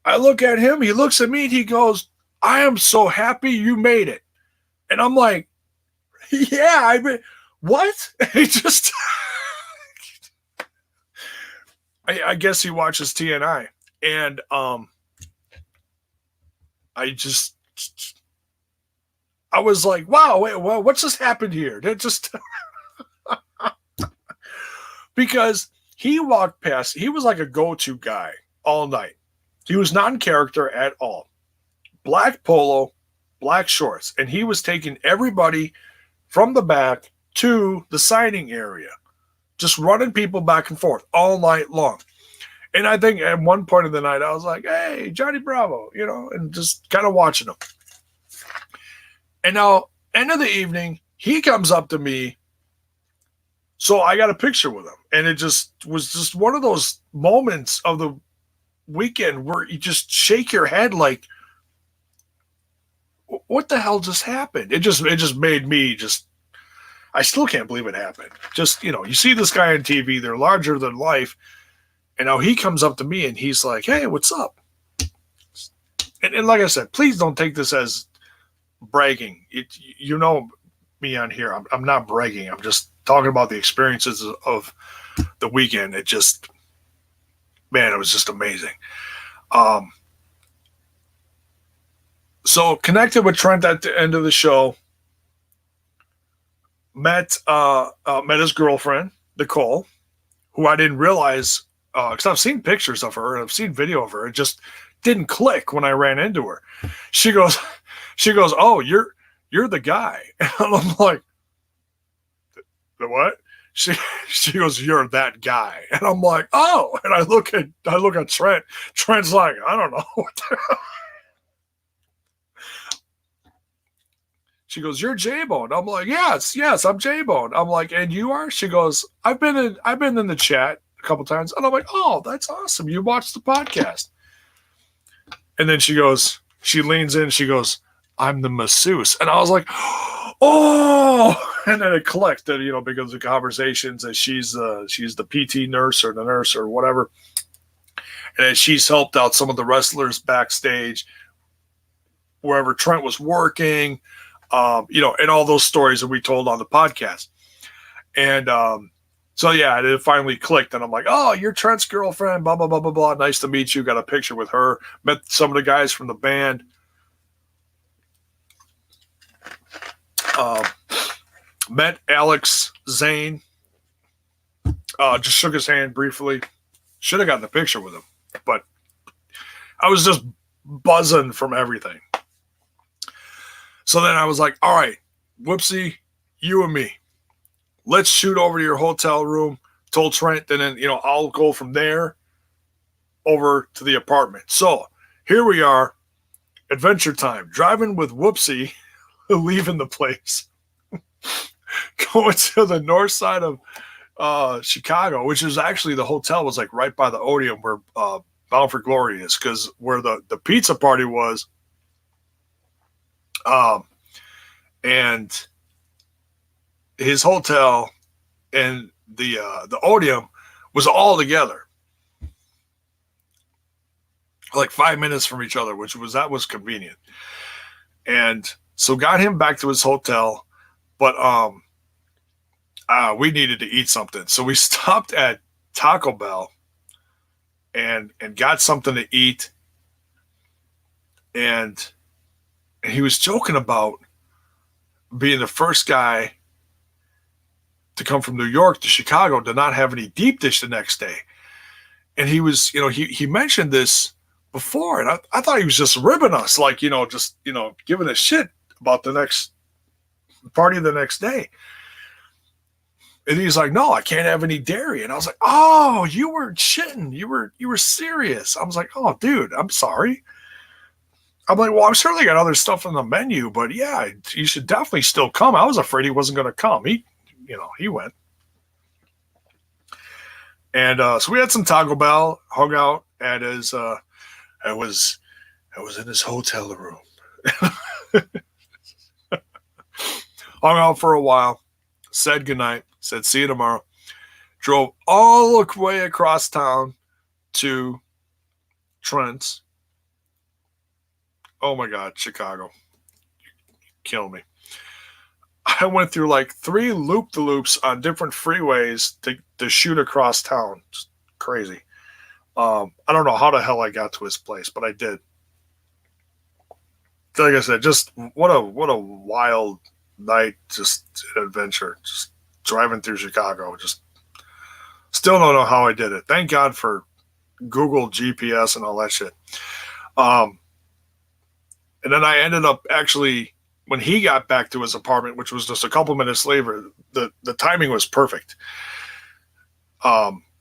I look at him, he looks at me, and he goes, "I am so happy you made it." And I'm like, yeah, I mean, what? He just, I guess he watches TNI. And I I was like, wow, wait, well, what just happened here? That just because he walked past, he was like a go-to guy all night. He was not in character at all. Black polo, black shorts, and he was taking everybody from the back to the signing area, just running people back and forth all night long. And I think at one point of the night, I was like, hey, Johnny Bravo, and just kind of watching him. And now, end of the evening, he comes up to me. So I got a picture with him. And it just was just one of those moments of the weekend where you just shake your head like, what the hell just happened? It just made me I still can't believe it happened. Just, you see this guy on TV, they're larger than life. And now he comes up to me and he's like, hey, what's up? And like I said, please don't take this as bragging. You know me on here. I'm not bragging. I'm just talking about the experiences of the weekend. It just, man, it was just amazing. So connected with Trent at the end of the show. Met his girlfriend, Nicole, who I didn't realize, because I've seen pictures of her and I've seen video of her. It just didn't click when I ran into her. She goes, oh, you're the guy. And I'm like, the what? She goes, you're that guy. And I'm like, oh. And I look at Trent. Trent's like, I don't know what the hell. She goes, you're J-Bone. I'm like, yes, I'm J-Bone. I'm like, and you are? She goes, I've been in the chat a couple times. And I'm like, oh, that's awesome. You watched the podcast. And then she leans in, she goes, I'm the masseuse. And I was like, oh, and then it clicked that, because of conversations that she's the PT nurse or the nurse or whatever. And she's helped out some of the wrestlers backstage wherever Trent was working. And all those stories that we told on the podcast. And so, yeah, it finally clicked. And I'm like, oh, you're Trent's girlfriend, blah, blah, blah, blah, blah. Nice to meet you. Got a picture with her. Met some of the guys from the band. Met Alex Zane. Just shook his hand briefly. Should have gotten the picture with him. But I was just buzzing from everything. So then I was like, all right, Whoopsie, you and me. Let's shoot over to your hotel room. Told Trent, and then, I'll go from there over to the apartment. So here we are, adventure time, driving with Whoopsie, leaving the place, going to the north side of Chicago, which is actually the hotel was like right by the Odeon where Bound for Glory is, because where the pizza party was. And his hotel and the Odeon was all together, like 5 minutes from each other, that was convenient. And so got him back to his hotel, but we needed to eat something, so we stopped at Taco Bell and got something to eat. And he was joking about being the first guy to come from New York to Chicago to not have any deep dish the next day. And he was, he mentioned this before, and I thought he was just ribbing us, like, giving a shit about the next party the next day. And he's like, no, I can't have any dairy. And I was like, oh, you weren't shitting. You were serious. I was like, oh, dude, I'm sorry. I'm like, well, I'm sure they got other stuff on the menu, but yeah, you should definitely still come. I was afraid he wasn't going to come. He went. And so we had some Taco Bell, hung out at his, I was in his hotel room. Hung out for a while, said goodnight, said see you tomorrow. Drove all the way across town to Trent's. Oh my God, Chicago. Kill me. I went through like 3 loop-de-loops on different freeways to shoot across town. Just crazy. I don't know how the hell I got to his place, but I did. like I said, just what a wild night, just an adventure, just driving through Chicago. Just still don't know how I did it. Thank God for Google GPS and all that shit. Um, and then I ended up actually when he got back to his apartment, which was just a couple minutes later. The timing was perfect.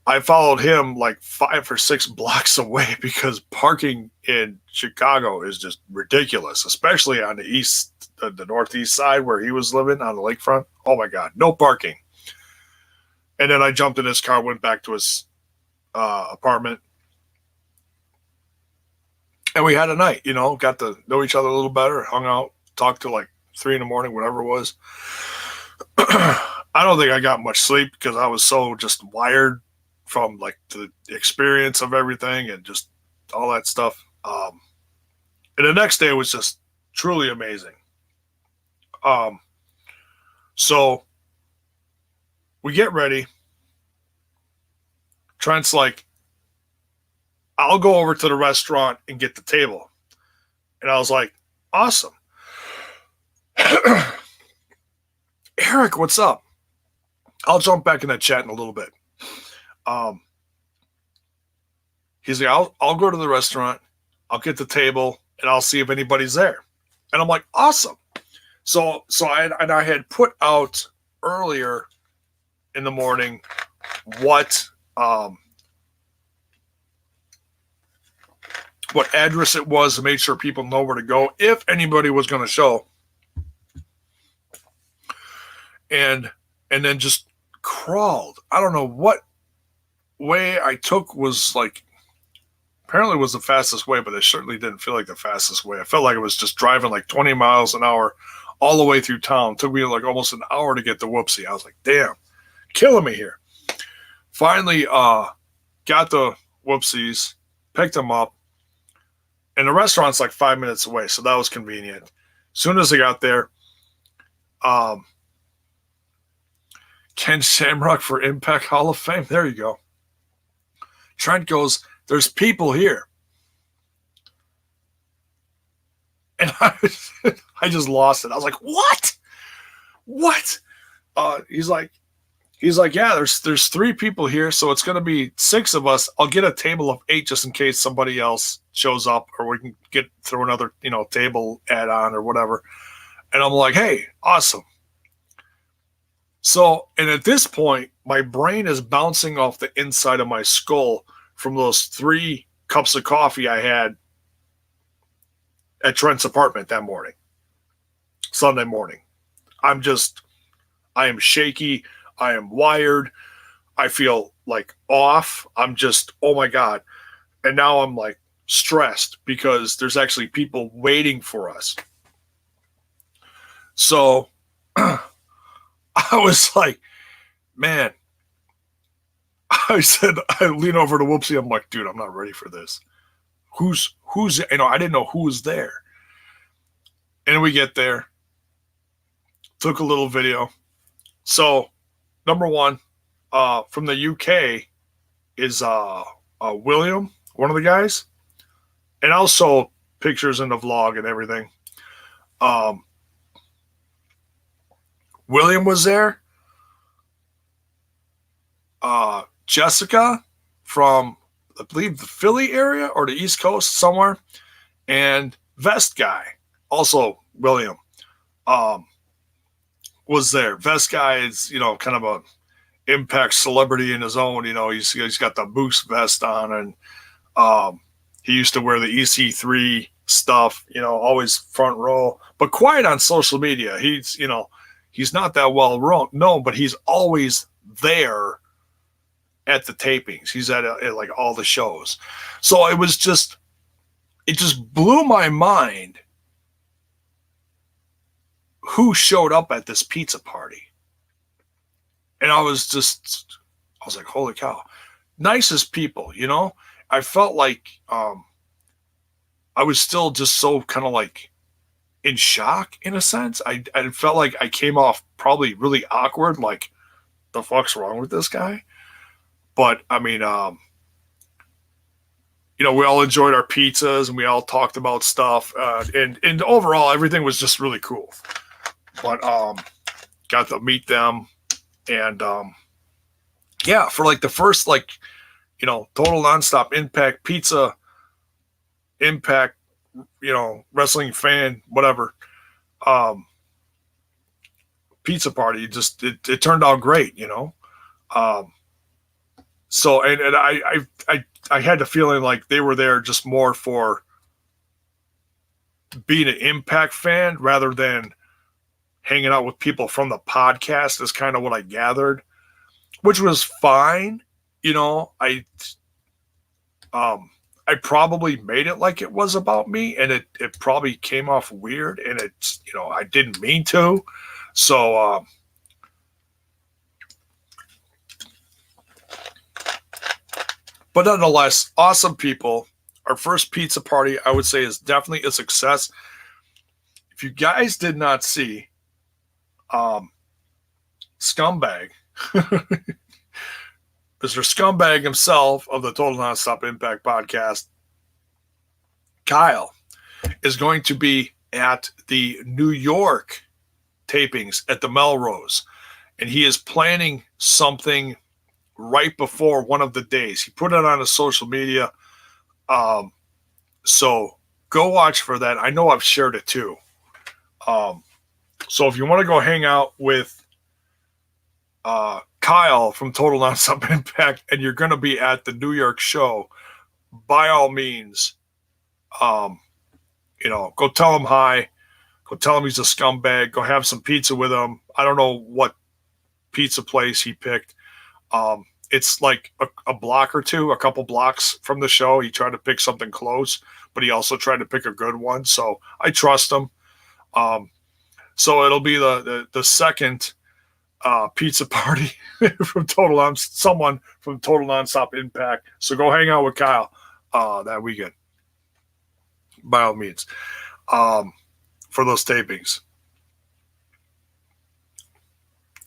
I followed him like 5 or 6 blocks away because parking in Chicago is just ridiculous, especially on the northeast side where he was living on the lakefront. Oh my God, no parking. And then I jumped in his car, went back to his apartment, and we had a night. Got to know each other a little better, hung out, talked till like 3 in the morning, whatever it was. I don't think I got much sleep because I was so just wired from like the experience of everything and just all that stuff. And the next day was just truly amazing. So we get ready. Trent's like, I'll go over to the restaurant and get the table. And I was like, awesome. Eric, what's up? I'll jump back in that chat in a little bit. He's like, I'll go to the restaurant, I'll get the table, and I'll see if anybody's there. And I'm like, awesome. So I had put out earlier in the morning what address it was to make sure people know where to go if anybody was going to show. And then just crawled. I don't know what way I took was like, apparently was the fastest way, but it certainly didn't feel like the fastest way. I felt like it was just driving like 20 miles an hour all the way through town. It took me like almost an hour to get to Whoopsie. I was like, damn, killing me here. Finally got the Whoopsies, picked them up, and the restaurant's like 5 minutes away, so that was convenient. As soon as I got there, Ken Shamrock for Impact Hall of Fame. There you go. Trent goes, there's people here. And I just lost it. I was like, what? What? He's like, yeah, there's 3 people here, so it's going to be 6 of us. I'll get a table of 8 just in case somebody else shows up, or we can throw another, table add on or whatever. And I'm like, hey, awesome. So, and at this point, my brain is bouncing off the inside of my skull from those 3 cups of coffee I had at Trent's apartment that morning, Sunday morning. I am shaky. I am wired. I feel like off. I'm just, oh my God. And now I'm like stressed because there's actually people waiting for us. So I was like, man, I lean over to Whoopsie. I'm like, dude, I'm not ready for this. Who's, I didn't know who was there. And we get there, took a little video. So, number one, from the UK is William, one of the guys. And also pictures in the vlog and everything. William was there. Jessica from, I believe, the Philly area or the East Coast somewhere. And Vest Guy, also William, was there. Vest Guy is, kind of a Impact celebrity in his own. He's got the Boost vest on, and he used to wear the EC3 stuff, always front row, but quiet on social media. He's not that well known, but he's always there at the tapings. He's at like all the shows. So it just blew my mind who showed up at this pizza party. And I was like, holy cow, nicest people, I felt like I was still just so kind of like in shock in a sense. I felt like I came off probably really awkward, like the fuck's wrong with this guy? But I mean, we all enjoyed our pizzas and we all talked about stuff. And overall, everything was just really cool. But got to meet them. And yeah, for like the first, like, total nonstop Impact Pizza, Impact, wrestling fan, whatever, pizza party, it turned out great, so and I had the feeling like they were there just more for being an Impact fan rather than hanging out with people from the podcast, is kind of what I gathered, which was fine. I probably made it like it was about me, and it probably came off weird, and it's, I didn't mean to. So, but nonetheless, awesome people. Our first pizza party, I would say, is definitely a success. If you guys did not see Scumbag, Mr. Scumbag himself of the Total Nonstop Impact podcast, Kyle, is going to be at the New York tapings at the Melrose, and he is planning something right before one of the days. He put it on his social media, so go watch for that. I know I've shared it too. So if you want to go hang out with Kyle from Total Nonstop Impact, and you're going to be at the New York show, by all means, go tell him hi. Go tell him he's a scumbag. Go have some pizza with him. I don't know what pizza place he picked. It's like a block or two, a couple blocks from the show. He tried to pick something close, but he also tried to pick a good one. So I trust him. So it'll be the second pizza party from someone from Total Nonstop Impact. So go hang out with Kyle that weekend, by all means, for those tapings.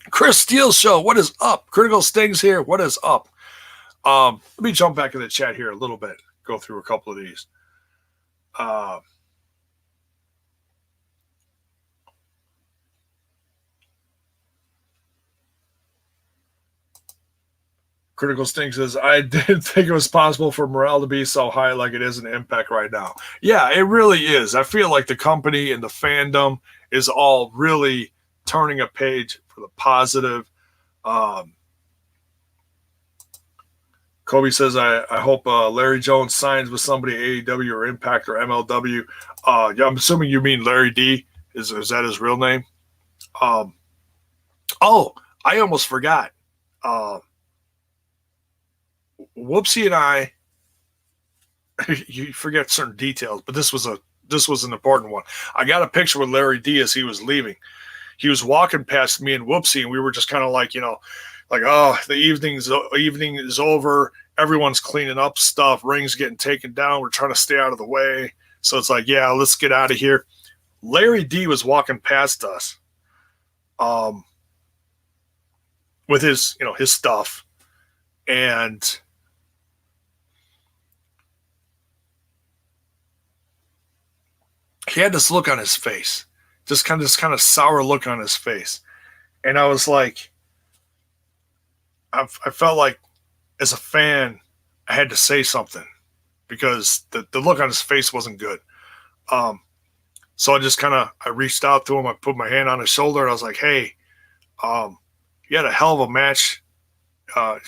Chris Steele Show, what is up? Critical Stings here, what is up? Let me jump back in the chat here a little bit, go through a couple of these. Critical Stink says, I didn't think it was possible for morale to be so high like it is in Impact right now. Yeah, it really is. I feel like the company and the fandom is all really turning a page for the positive. Kobe says, I hope Larry Jones signs with somebody, AEW or Impact or MLW. Yeah, I'm assuming you mean Larry D. Is that his real name? Oh, I almost forgot. Whoopsie and I, you forget certain details, but this was an important one. I got a picture with Larry D as he was leaving. He was walking past me and Whoopsie, and we were just kind of like, oh, the evening is over. Everyone's cleaning up stuff. Rings getting taken down. We're trying to stay out of the way. So it's like, yeah, let's get out of here. Larry D was walking past us, with his stuff, and he had this look on his face, this kind of sour look on his face. And I was like, I felt like as a fan, I had to say something because the look on his face wasn't good. So I just I reached out to him. I put my hand on his shoulder and I was like, hey, you had a hell of a match.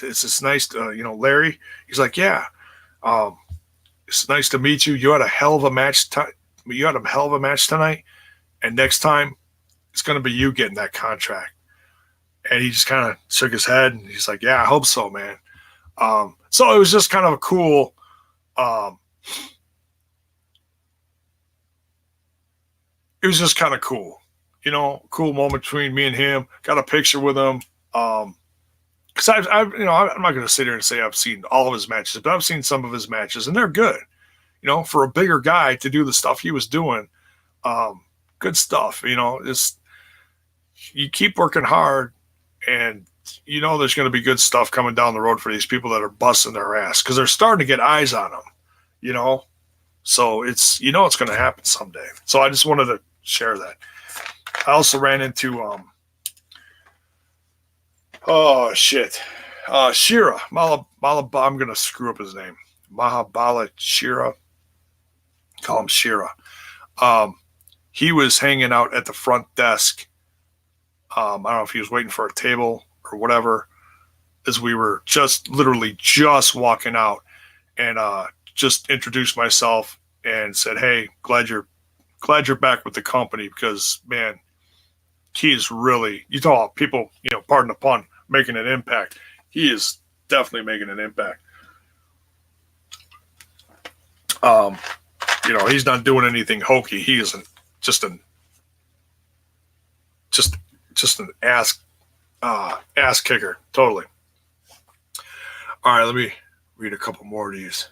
It's nice to, Larry. He's like, yeah, it's nice to meet you. You had a hell of a match. You had a hell of a match tonight, and next time it's going to be you getting that contract. And he just kind of shook his head, and he's like, yeah, I hope so, man. So it was just kind of a cool, it was just kind of cool, cool moment between me and him. Got a picture with him. Because I'm not going to sit here and say I've seen all of his matches, but I've seen some of his matches, and they're good. For a bigger guy to do the stuff he was doing, good stuff. You keep working hard, and there's going to be good stuff coming down the road for these people that are busting their ass because they're starting to get eyes on them. you know. So it's it's going to happen someday. So I just wanted to share that. I also ran into oh shit, Shira I'm going to screw up his name. Mahabala Shira, call him Shira. Um, he was hanging out at the front desk. I don't know if he was waiting for a table or whatever, as we were just literally just walking out, and just introduced myself and said, "Hey, glad you're back with the company because man, he is really you talk people, pardon the pun, making an impact. He is definitely making an impact. Um, he's not doing anything hokey. He isn't just an just just an ass kicker, totally. All right, let me read a couple more of these.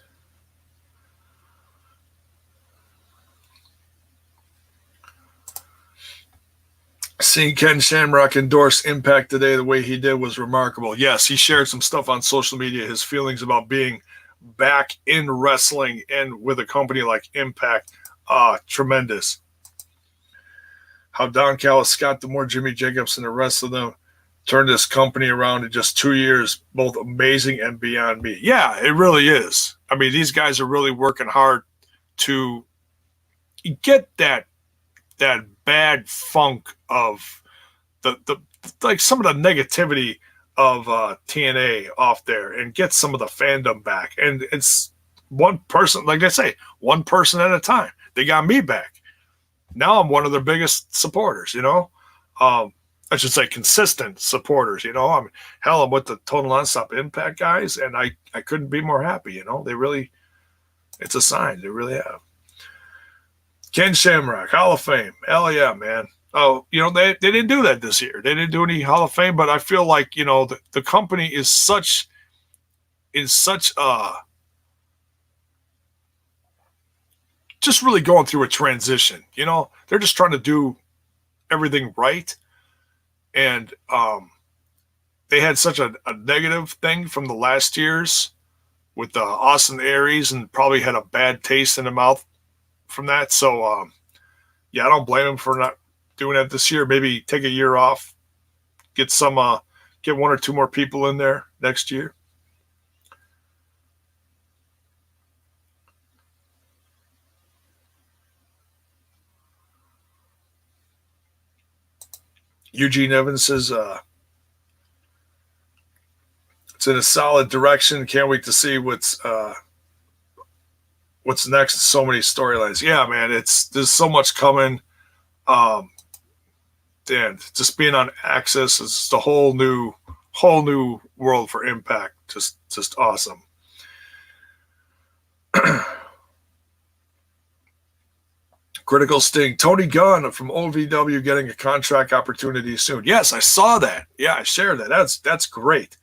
Seeing Ken Shamrock endorse Impact today the way he did was remarkable. Yes, he shared some stuff on social media, his feelings about being back in wrestling and with a company like Impact. Tremendous. How Don Callis, Scott D'Amore, Jimmy Jacobs, and the rest of them turned this company around in just 2 years, both amazing and beyond me. Yeah, it really is. I mean, these guys are really working hard to get that bad funk of the like some of the negativity of TNA off there and get some of the fandom back. And it's one person, like they say, one person at a time. They got me back. Now I'm one of their biggest supporters. I should say consistent supporters. I'm with the Total Nonstop Impact guys, and I couldn't be more happy. They really, it's a sign. They really have. Ken Shamrock, Hall of Fame. Hell yeah, man. Oh, they didn't do that this year. They didn't do any Hall of Fame, but I feel like, the company is such just really going through a transition. They're just trying to do everything right. And they had such a negative thing from the last years with Austin Aries, and probably had a bad taste in the mouth from that. So, yeah, I don't blame him for not doing that this year. Maybe take a year off, get get one or two more people in there next year. Eugene Evans says, it's in a solid direction. Can't wait to see what's next. So many storylines. Yeah, man, there's so much coming. Um, and just being on Access is just a whole new world for Impact. Just awesome. Critical Sting. Tony Gunn from OVW getting a contract opportunity soon. Yes, I saw that. Yeah, I shared that. That's great.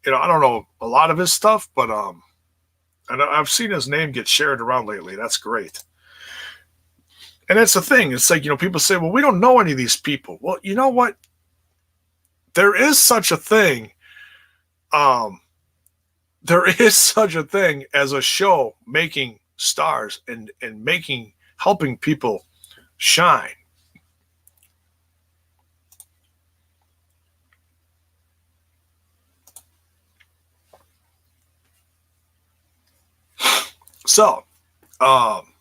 I don't know a lot of his stuff, but and I've seen his name get shared around lately. That's great. And that's the thing. It's like, people say, well, we don't know any of these people. Well, you know what? There is such a thing. Um, there is such a thing as a show making stars and helping people shine. So, um,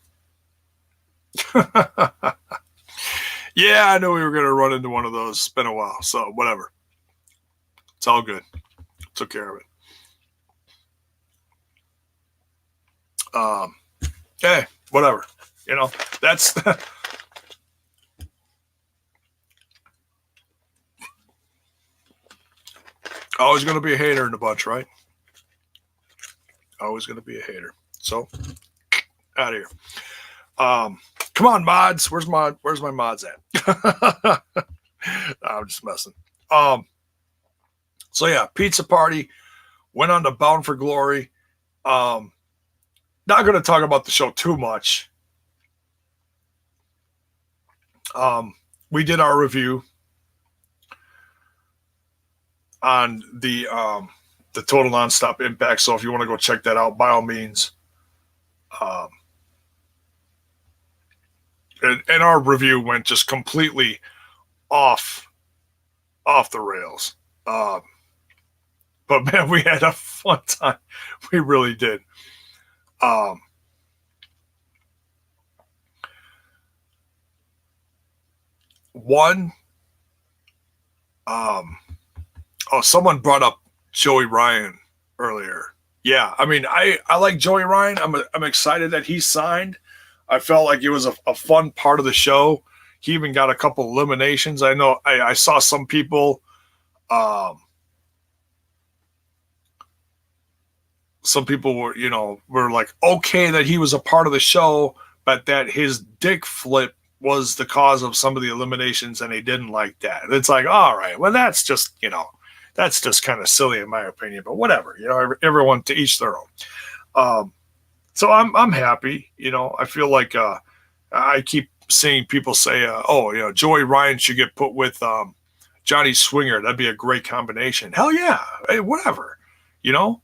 yeah, I knew we were going to run into one of those. It's been a while, so whatever. It's all good. Took care of it. Hey, whatever. That's always going to be a hater in the bunch, right? Always going to be a hater. So, out of here. Come on, mods. Where's my mods at? I'm just messing. So yeah, Pizza Party went on to Bound for Glory. Not going to talk about the show too much. We did our review on the Total Nonstop Impact. So if you want to go check that out, by all means, Um, and our review went just completely off off the rails. Um, but man, we had a fun time. We really did. Um, one, um, oh, someone brought up Joey Ryan earlier. Yeah, I mean, I like Joey Ryan. I'm excited that he signed. I felt like it was a fun part of the show. He even got a couple eliminations. I know I saw some people, um, were like okay that he was a part of the show, but that his dick flip was the cause of some of the eliminations, and he didn't like that. It's like, all right, well, that's just kind of silly in my opinion, but whatever. Everyone to each their own. Um, so I'm happy. I feel like I keep seeing people say, oh, Joey Ryan should get put with Johnny Swinger. That'd be a great combination. Hell yeah, hey, whatever. You know,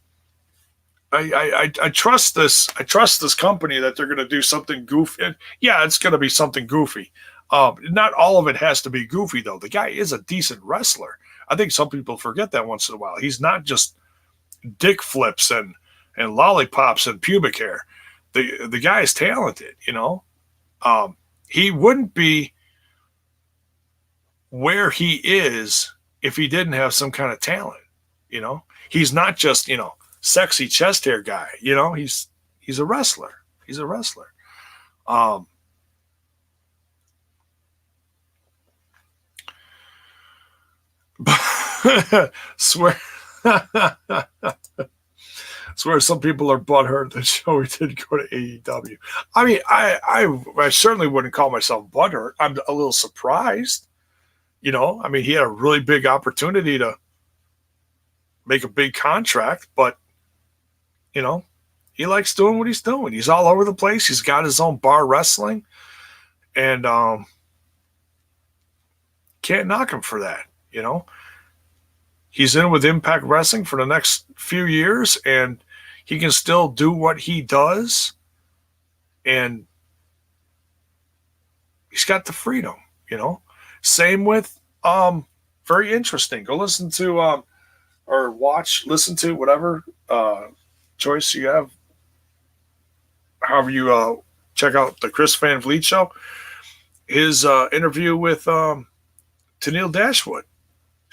I trust this. I trust this company that they're going to do something goofy. And yeah, it's going to be something goofy. Not all of it has to be goofy though. The guy is a decent wrestler. I think some people forget that once in a while. He's not just dick flips and lollipops and pubic hair. The guy is talented. He wouldn't be where he is if he didn't have some kind of talent. He's not just sexy chest hair guy. He's a wrestler. He's a wrestler. Swear swear some people are butthurt that Joey didn't go to AEW. I mean, I certainly wouldn't call myself butthurt. I'm a little surprised. I mean, he had a really big opportunity to make a big contract, but he likes doing what he's doing. He's all over the place. He's got his own bar wrestling, and can't knock him for that. He's in with Impact Wrestling for the next few years, and he can still do what he does, and he's got the freedom. Same with very interesting. Go listen to or listen to whatever choice you have. However you check out the Chris Van Vliet show. His interview with Tennille Dashwood.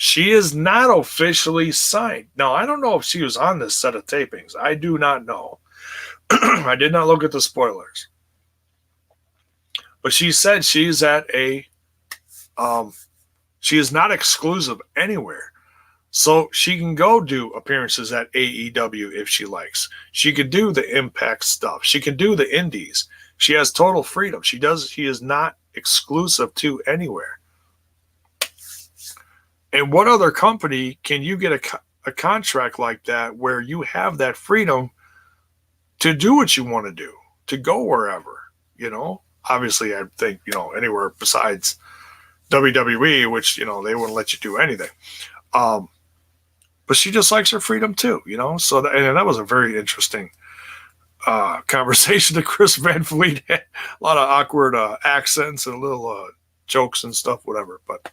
She is not officially signed. Now, I don't know if she was on this set of tapings. I do not know. I did not look at the spoilers. But she said she's at she is not exclusive anywhere. So she can go do appearances at AEW if she likes. She can do the Impact stuff. She can do the indies. She has total freedom. She is not exclusive to anywhere. And what other company can you get a contract like that where you have that freedom to do what you want to do, to go wherever? Obviously, I think, anywhere besides WWE, which, they wouldn't let you do anything. But she just likes her freedom too, So that was a very interesting conversation that Chris Van Vliet had. A lot of awkward accents and little jokes and stuff, whatever. But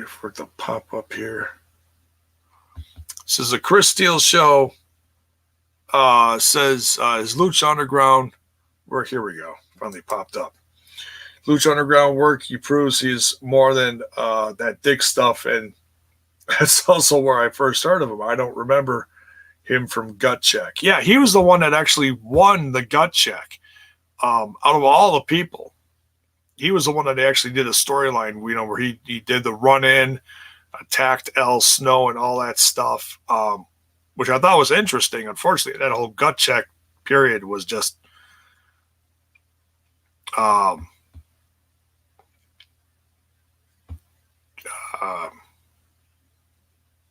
for it to pop up here. This is a Chris Steele show. Says his Lucha Underground work. Here we go. Finally popped up. Lucha Underground work. He proves he's more than that dick stuff, and that's also where I first heard of him. I don't remember him from Gut Check. Yeah, he was the one that actually won the Gut Check. Out of all the people, he was the one that actually did a storyline, where he did the run-in, attacked El Snow and all that stuff, which I thought was interesting. Unfortunately, that whole Gut Check period was just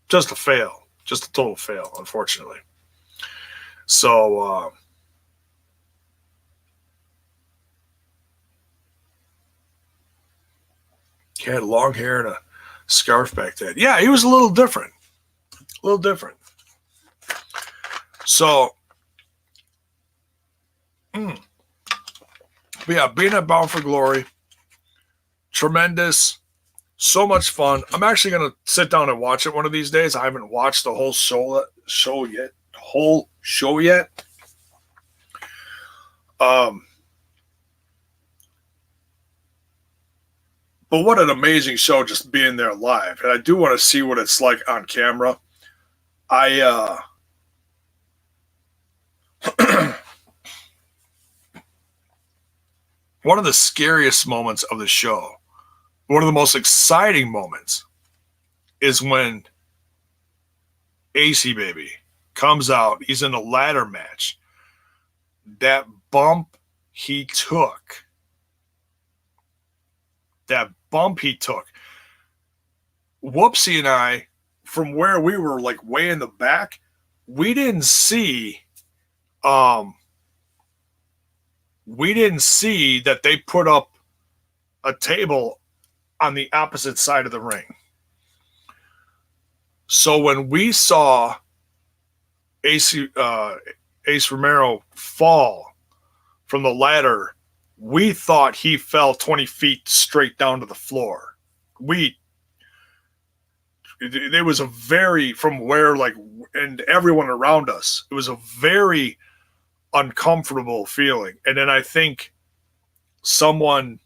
just a fail, just a total fail, unfortunately. So He had long hair and a scarf back then. Yeah, he was a little different. A little different. So, but yeah, being at Bound for Glory, tremendous. So much fun. I'm actually going to sit down and watch it one of these days. I haven't watched the whole show yet. But what an amazing show just being there live. And I do want to see what it's like on camera. One of the scariest moments of the show, one of the most exciting moments, is when AC Baby comes out. He's in a ladder match. That bump he took. Whoopsie and I, from where we were like way in the back, we didn't see that they put up a table on the opposite side of the ring. So when we saw Ace Romero fall from the ladder, we thought he fell 20 feet straight down to the floor. It was a very, from where like, and everyone around us, it was a very uncomfortable feeling. And then I think someone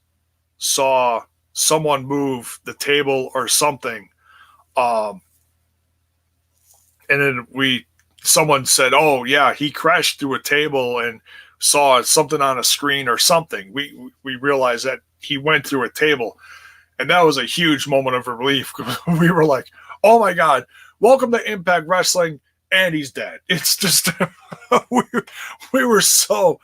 saw someone move the table or something. And then someone said, oh yeah, he crashed through a table and saw something on a screen or something. We realized that he went through a table, and that was a huge moment of relief. We were like, oh my God, welcome to Impact Wrestling, and he's dead. It's just, we were so,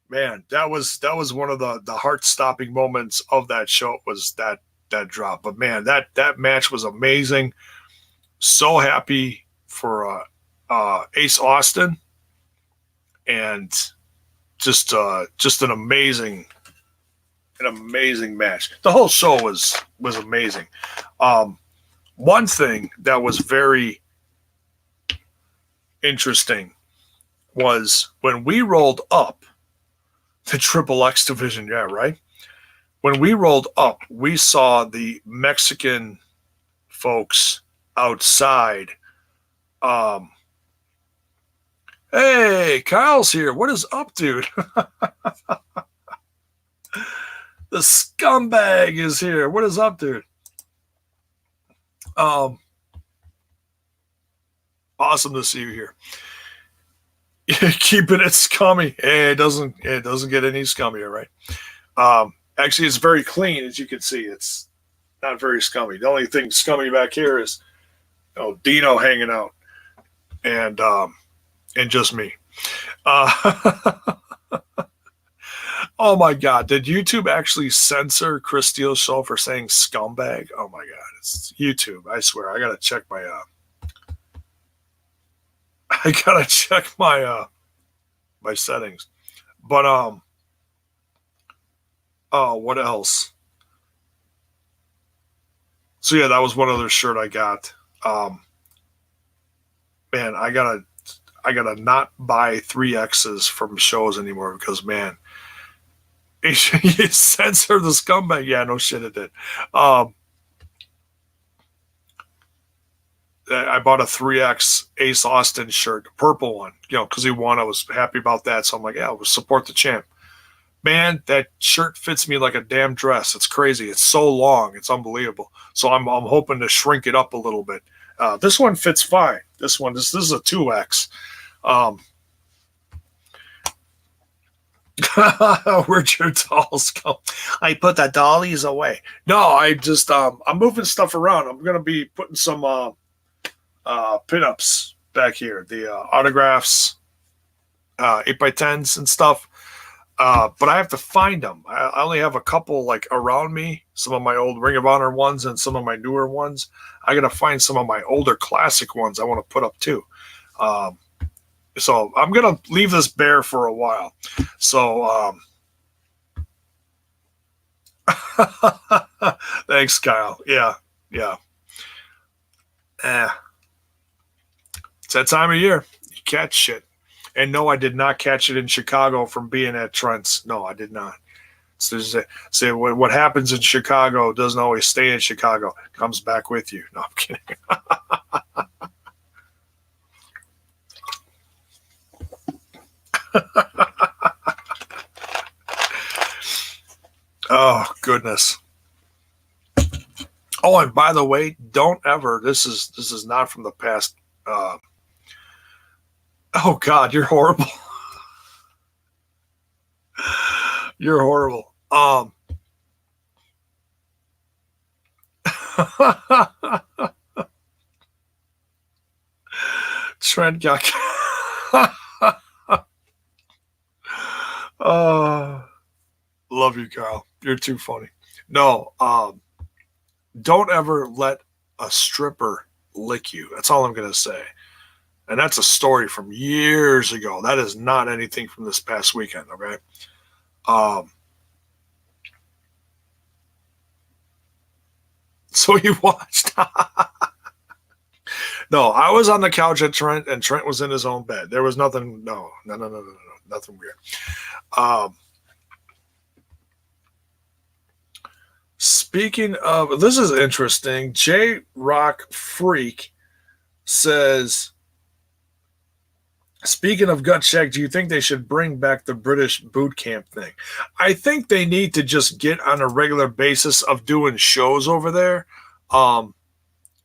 man, that was one of the heart-stopping moments of that show, was that drop. But man, that match was amazing. So happy for Ace Austin, and just an amazing match. The whole show was amazing. One thing that was very interesting was when we rolled up the Triple X division. Yeah, right. When we rolled up, we saw the Mexican folks outside. Hey, Kyle's here. What is up, dude? The scumbag is here. What is up, dude? Awesome to see you here. Keeping it scummy. Hey, it doesn't get any scummier, right? Actually, it's very clean, as you can see. It's not very scummy. The only thing scummy back here is Dino hanging out, and just me. Oh my God! Did YouTube actually censor Chris Steele's show for saying scumbag? Oh my God! It's YouTube. I swear. I gotta check my my settings. But oh, what else? So yeah, that was one other shirt I got. Man, I gotta not buy 3Xs from shows anymore, because man, it censored the scumbag. Yeah, no shit, it did. I bought a 3X Ace Austin shirt, a purple one, because he won. I was happy about that. So I'm like, yeah, we'll support the champ. Man, that shirt fits me like a damn dress. It's crazy. It's so long. It's unbelievable. So I'm hoping to shrink it up a little bit. This one fits fine. This is a 2X. Where'd your dolls go? I put the dollies away. No, I just I'm moving stuff around. I'm gonna be putting some pinups back here, the autographs, 8x10s and stuff. But I have to find them. I only have a couple like around me, some of my old Ring of Honor ones and some of my newer ones. I got to find some of my older classic ones I want to put up too. So I'm going to leave this bare for a while. So Thanks, Kyle. Yeah, yeah. Eh, it's that time of year. You catch shit. And no, I did not catch it in Chicago from being at Trent's. No, I did not. So, say what happens in Chicago doesn't always stay in Chicago. It comes back with you. No, I'm kidding. Oh goodness. Oh, and by the way, don't ever. This is not from the past. Oh God, you're horrible. You're horrible. Trent got. uh, love you, Carl. You're too funny. No, don't ever let a stripper lick you. That's all I'm gonna say. And that's a story from years ago. That is not anything from this past weekend. Okay. Um, so you watched. No, I was on the couch at Trent, and Trent was in his own bed. There was nothing. No, no, no, no, no, no, nothing weird. Um, Speaking of, this is interesting. J Rock Freak says, speaking of gut check, do you think they should bring back the British boot camp thing? I think they need to just get on a regular basis of doing shows over there. But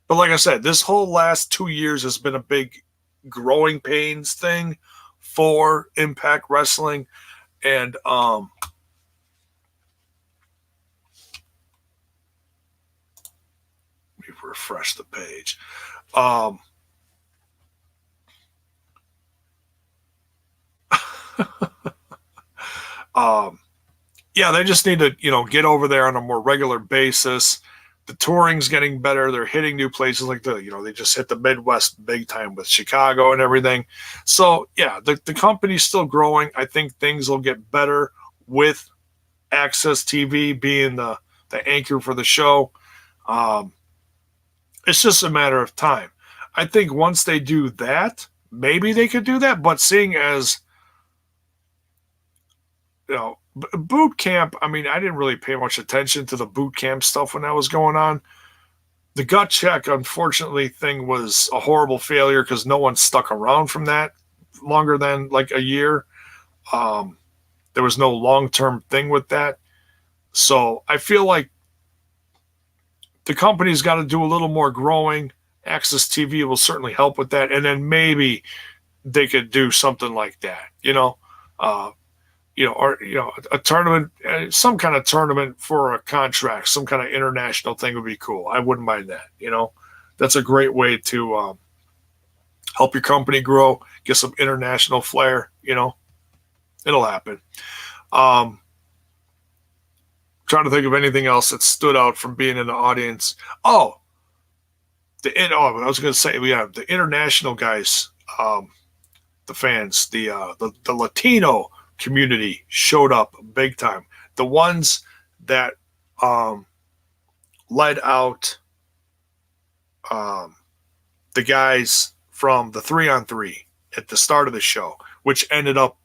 like I said, this whole last 2 years has been a big growing pains thing for Impact Wrestling. And let me refresh the page. Um, um, yeah, they just need to, get over there on a more regular basis. The touring's getting better. They're hitting new places like they just hit the Midwest big time with Chicago and everything. So yeah, the company's still growing. I think things will get better with Access TV being the anchor for the show. Um, it's just a matter of time. I think once they do that, maybe they could do that. But seeing as boot camp, I mean, I didn't really pay much attention to the boot camp stuff when that was going on. The gut check, unfortunately, thing was a horrible failure because no one stuck around from that longer than like a year. Um, there was no long term thing with that. So I feel like the company's got to do a little more growing. Access TV will certainly help with that. And then maybe they could do something like that, uh, a tournament, some kind of tournament for a contract, some kind of international thing would be cool. I wouldn't mind that. That's a great way to help your company grow, get some international flair. It'll happen. Trying to think of anything else that stood out from being in the audience. Oh, I was going to say, yeah, the international guys, the fans, the Latino community showed up big time. The ones that led out the guys from the 3-on-3 at the start of the show, which ended up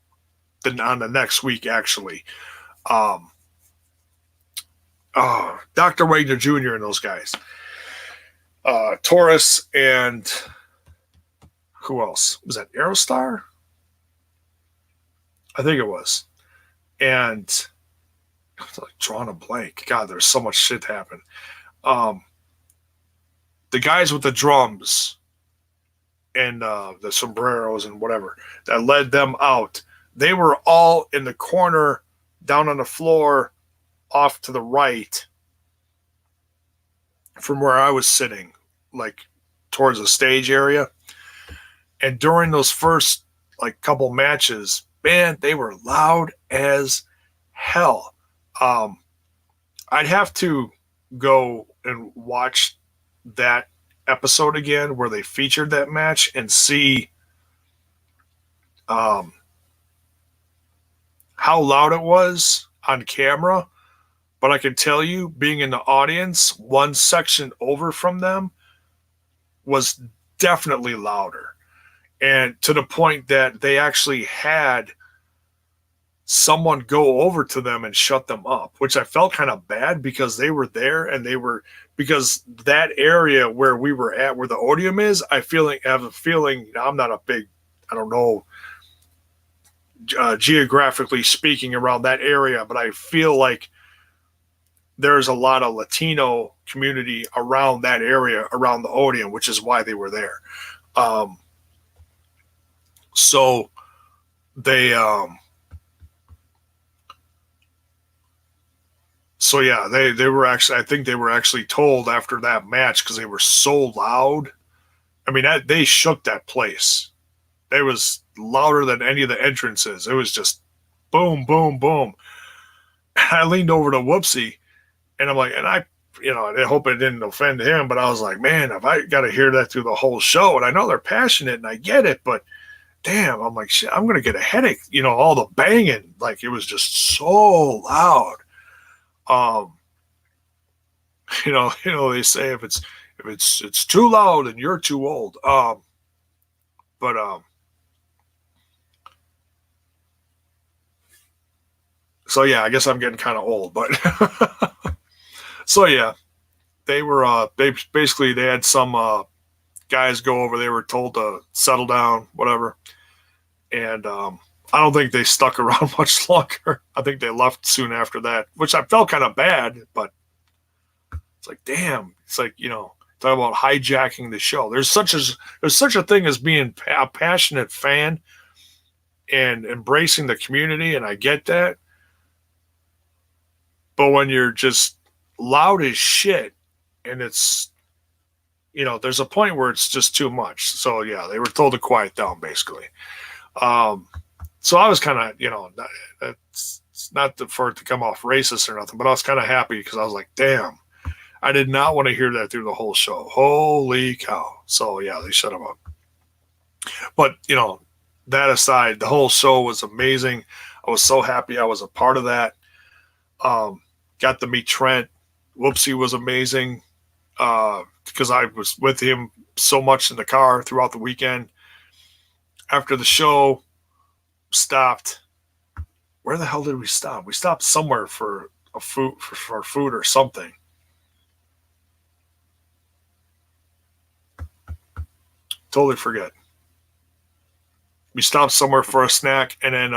on the next week, actually. Dr. Wagner Jr. and those guys. Taurus and who else? Was that Aerostar? I think it was. And like drawing a blank. God, there's so much shit happen. The guys with the drums and the sombreros and whatever that led them out, they were all in the corner down on the floor off to the right from where I was sitting, like towards the stage area. And during those first like couple matches, man, they were loud as hell. I'd have to go and watch that episode again where they featured that match and see how loud it was on camera. But I can tell you, being in the audience, one section over from them was definitely louder. And to the point that they actually had someone go over to them and shut them up, which I felt kind of bad because they were there and because that area where we were at, where the Odium is, I have a feeling, I'm not a big, I don't know, geographically speaking around that area, but I feel like there's a lot of Latino community around that area, around the Odeon, which is why they were there. Um, so they, so yeah, they were actually, I think they were actually told after that match because they were so loud. I mean, they shook that place. It was louder than any of the entrances. It was just boom, boom, boom. I leaned over to Whoopsie and I'm like, and I hope it didn't offend him, but I was like, man, if I got to hear that through the whole show, and I know they're passionate and I get it, but damn, I'm like, shit, I'm going to get a headache, all the banging. Like, it was just so loud. Um, they say if it's too loud and you're too old. But so yeah, I guess I'm getting kind of old, but so yeah, they basically they had some guys go over. They were told to settle down, whatever, and I don't think they stuck around much longer. I think they left soon after that, which I felt kind of bad, but it's like, damn, it's like, talk about hijacking the show. There's such a thing as being a passionate fan and embracing the community, and I get that. But when you're just loud as shit, and it's, there's a point where it's just too much. So yeah, they were told to quiet down, basically. So I was kind of, it's not for it to come off racist or nothing, but I was kind of happy because I was like, damn, I did not want to hear that through the whole show. Holy cow. So yeah, they shut him up. But, that aside, the whole show was amazing. I was so happy I was a part of that. Got to meet Trent. Whoopsie was amazing because I was with him so much in the car throughout the weekend. After the show, stopped. Where the hell did we stop? We stopped somewhere for food or something. Totally forget. We stopped somewhere for a snack, and then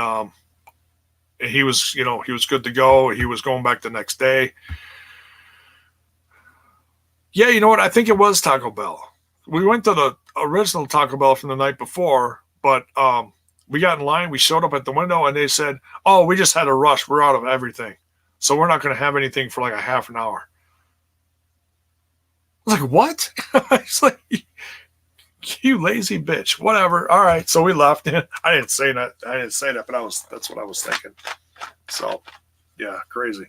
he was, he was good to go. He was going back the next day. Yeah, you know what? I think it was Taco Bell. We went to the original Taco Bell from the night before, but we got in line. We showed up at the window, and they said, "Oh, we just had a rush. We're out of everything, so we're not going to have anything for like a half an hour." I was like, "What?" It's like, you lazy bitch. Whatever. All right. So we left. I didn't say that. But that's what I was thinking. So, yeah, crazy.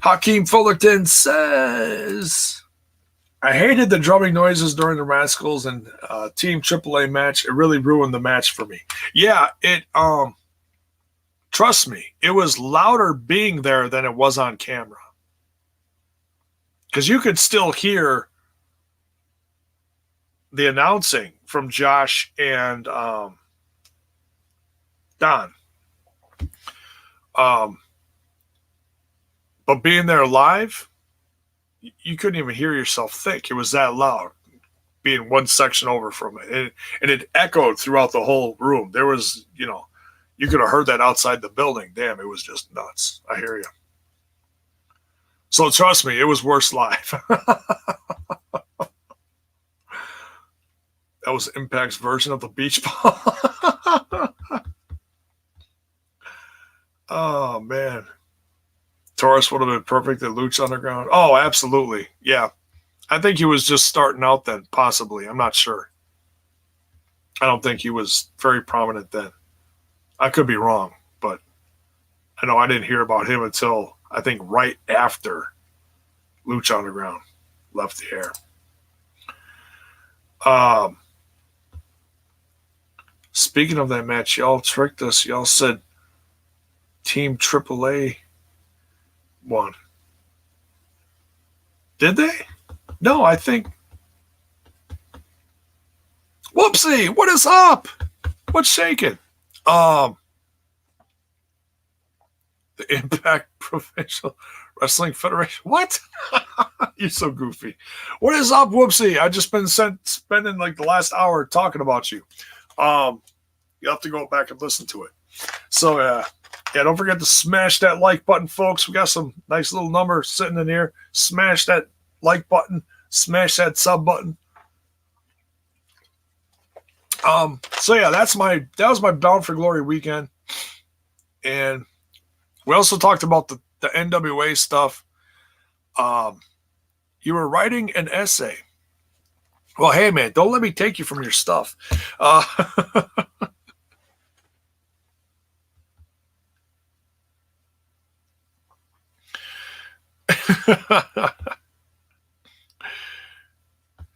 Hakeem Fullerton says, I hated the drumming noises during the Rascals and Team AAA match. It really ruined the match for me. Yeah, trust me, it was louder being there than it was on camera. Because you could still hear the announcing from Josh and Don. But being there live, you couldn't even hear yourself think. It was that loud, being one section over from it. And it echoed throughout the whole room. There was, you could have heard that outside the building. Damn, it was just nuts. I hear you. So trust me, it was worse live. That was Impact's version of the beach ball. Oh, man. Taurus would have been perfect at Lucha Underground. Oh, absolutely. Yeah. I think he was just starting out then, possibly. I'm not sure. I don't think he was very prominent then. I could be wrong, but I know I didn't hear about him until I think right after Lucha Underground left the air. Speaking of that match, y'all tricked us. Y'all said Team AAA won. Did they? No, I think. Whoopsie! What is up? What's shaking? The Impact Provincial Wrestling Federation. What? You're so goofy. What is up, Whoopsie? I just been spending like the last hour talking about you. You have to go back and listen to it. So yeah, don't forget to smash that like button, folks. We got some nice little numbers sitting in here. Smash that like button. Smash that sub button. So yeah, that was my Bound for Glory weekend, and we also talked about the NWA stuff. You were writing an essay. Well, hey man, don't let me take you from your stuff.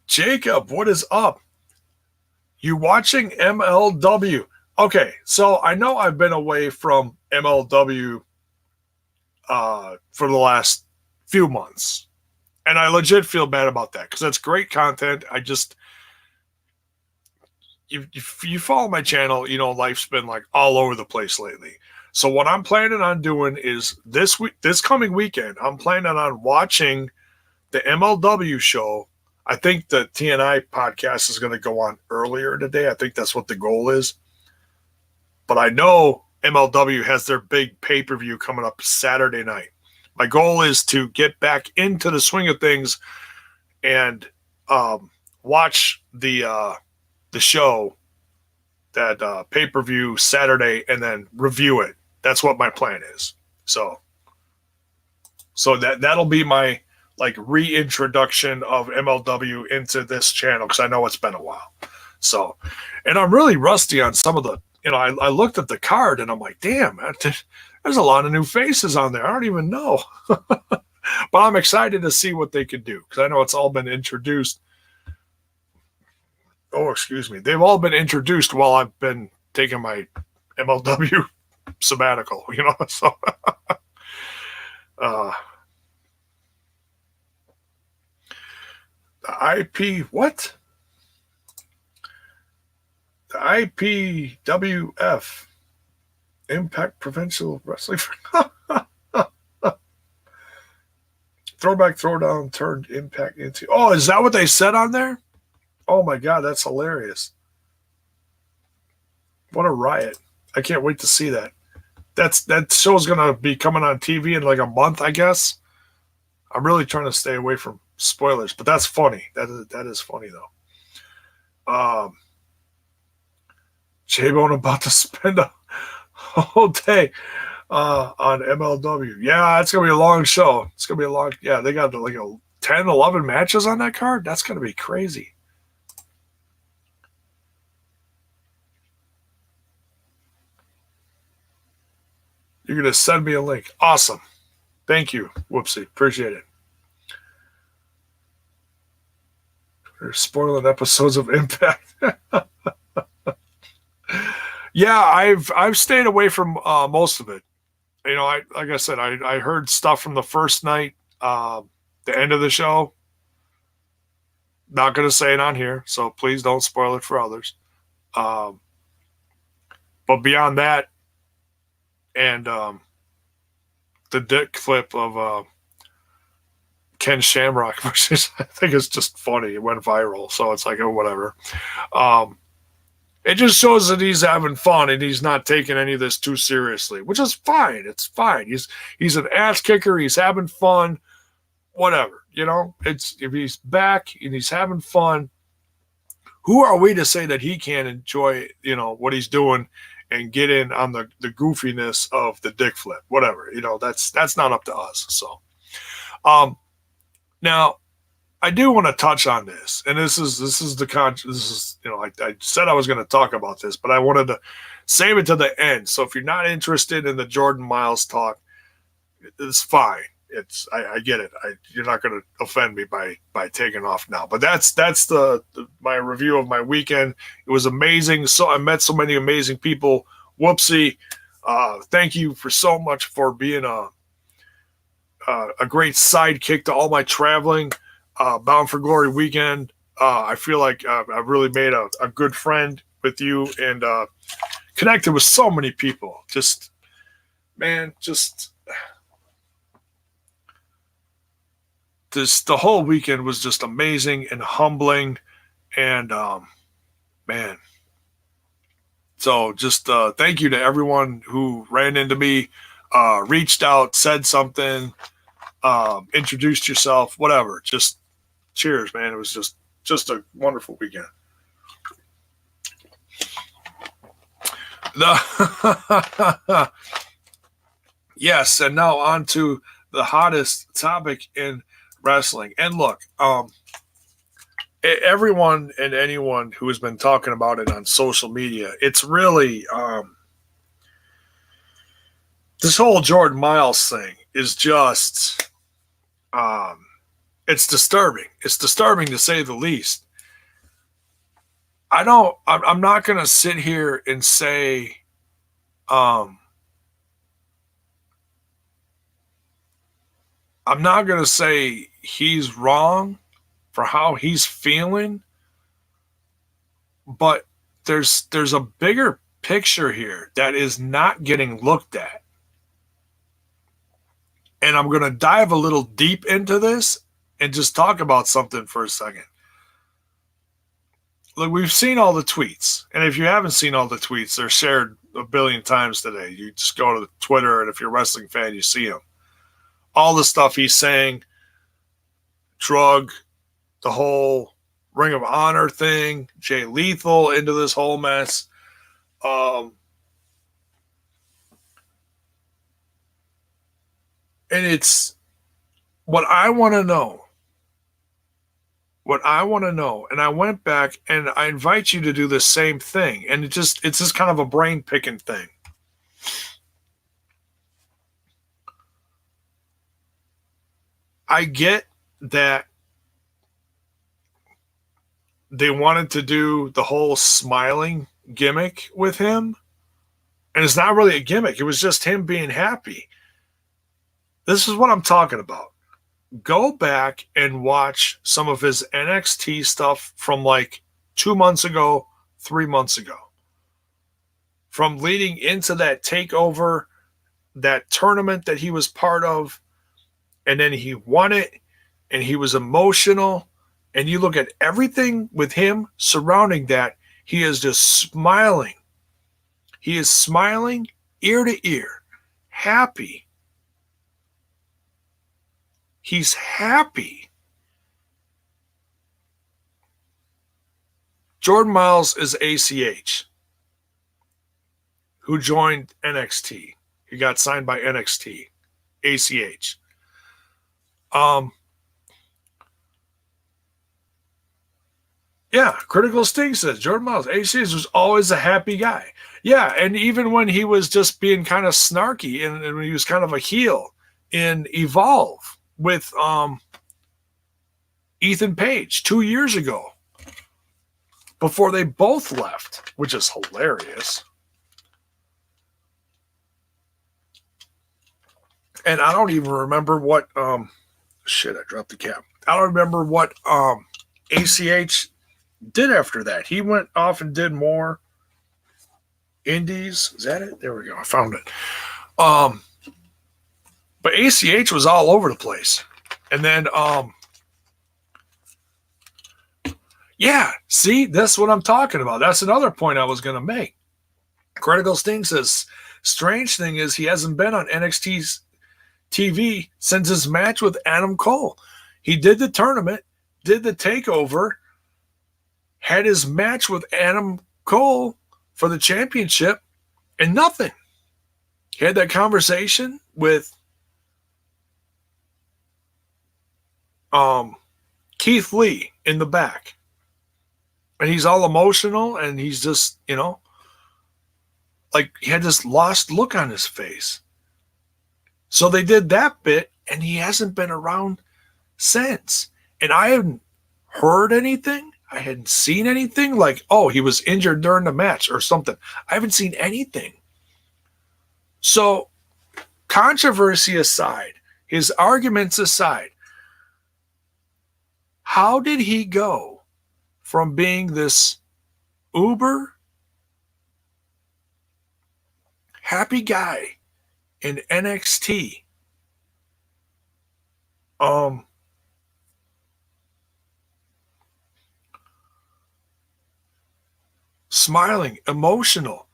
Jacob, what is up? You watching MLW? Okay, so I know I've been away from MLW for the last few months, and I legit feel bad about that because that's great content. I just you follow my channel, you know life's been like all over the place lately. So what I'm planning on doing is this coming weekend, I'm planning on watching the MLW show. I think the TNI podcast is going to go on earlier today. I think that's what the goal is. But I know MLW has their big pay-per-view coming up Saturday night. My goal is to get back into the swing of things and watch the show, that pay-per-view Saturday, and then review it. That's what my plan is. So that'll be my like reintroduction of MLW into this channel because I know it's been a while. So, and I'm really rusty on some of the, I looked at the card and I'm like, damn, there's a lot of new faces on there. I don't even know. But I'm excited to see what they could do because I know it's all been introduced. Oh, excuse me. They've all been introduced while I've been taking my MLW sabbatical, so the IP, what? The IPWF, Impact Provincial Wrestling. Throwback, throwdown turned Impact into. Oh, is that what they said on there? Oh my God, that's hilarious. What a riot. I can't wait to see that. That show's going to be coming on TV in like a month, I guess. I'm really trying to stay away from spoilers, but that's funny. That is funny though. J-Bone about to spend a whole day on MLW. Yeah, it's going to be a long show. It's going to be a long, yeah, they got like 10, 11 matches on that card. That's going to be crazy. You're going to send me a link. Awesome. Thank you. Whoopsie. Appreciate it. They're spoiling episodes of Impact. Yeah, I've stayed away from most of it. Like I said, I heard stuff from the first night, the end of the show. Not going to say it on here, so please don't spoil it for others. But beyond that, and the dick flip of Ken Shamrock, which is, I think is just funny. It went viral, so it's like, oh, whatever. It just shows that he's having fun and he's not taking any of this too seriously, which is fine. It's fine. He's an ass kicker. He's having fun. Whatever, It's if he's back and he's having fun. Who are we to say that he can't enjoy, what he's doing and get in on the goofiness of the dick flip? Whatever, that's not up to us. So, now, I do want to touch on this, and this is I said I was going to talk about this, but I wanted to save it to the end. So if you're not interested in the Jordan Myles talk, it's fine. I get it. You're not going to offend me by taking off now. But that's my review of my weekend. It was amazing. So I met so many amazing people. Whoopsie. Thank you for so much for being a great sidekick to all my traveling. Bound for Glory weekend. I feel like I've really made a good friend with you and connected with so many people. Just the whole weekend was just amazing and humbling, and man. So just thank you to everyone who ran into me, reached out, said something, introduced yourself, whatever. Just cheers, man. It was just a wonderful weekend. Yes, and now on to the hottest topic in wrestling. And look, everyone and anyone who has been talking about it on social media, it's really this whole Jordan Myles thing is just it's disturbing. It's disturbing to say the least. I'm not going to sit here and say I'm not going to say he's wrong for how he's feeling, but there's a bigger picture here that is not getting looked at. And I'm going to dive a little deep into this and just talk about something for a second. Look, we've seen all the tweets. And if you haven't seen all the tweets, they're shared a billion times today. You just go to Twitter, and if you're a wrestling fan, you see them. All the stuff he's saying, drug, the whole Ring of Honor thing, Jay Lethal into this whole mess. And it's what I want to know. And I went back and I invite you to do the same thing. And it's just kind of a brain picking thing. I get that they wanted to do the whole smiling gimmick with him. And it's not really a gimmick. It was just him being happy. This is what I'm talking about. Go back and watch some of his NXT stuff from like 2 months ago, 3 months ago. From leading into that takeover, that tournament that he was part of, and then he won it, and he was emotional. And you look at everything with him surrounding that, he is just smiling. He is smiling ear to ear, happy. He's happy. Jordan Myles is ACH, who joined NXT. He got signed by NXT, ACH. Yeah, Critical Sting says Jordan Myles, ACH was always a happy guy. Yeah, and even when he was just being kind of snarky and when he was kind of a heel in Evolve with Ethan Page 2 years ago before they both left, which is hilarious. And I don't even remember what shit, I dropped the cap. I don't remember what ACH did after that. He went off and did more indies. Is that it? There we go. I found it. But ACH was all over the place. And then, yeah, see, that's what I'm talking about. That's another point I was going to make. Critical Sting says, strange thing is he hasn't been on NXT's TV since his match with Adam Cole. He did the tournament, did the takeover, had his match with Adam Cole for the championship, and nothing. He had that conversation with Keith Lee in the back. And he's all emotional, and he's just, like he had this lost look on his face. So they did that bit, and he hasn't been around since. And I hadn't heard anything. I hadn't seen anything like, oh, he was injured during the match or something. I haven't seen anything. So, controversy aside, his arguments aside, how did he go from being this uber happy guy in NXT, smiling, emotional,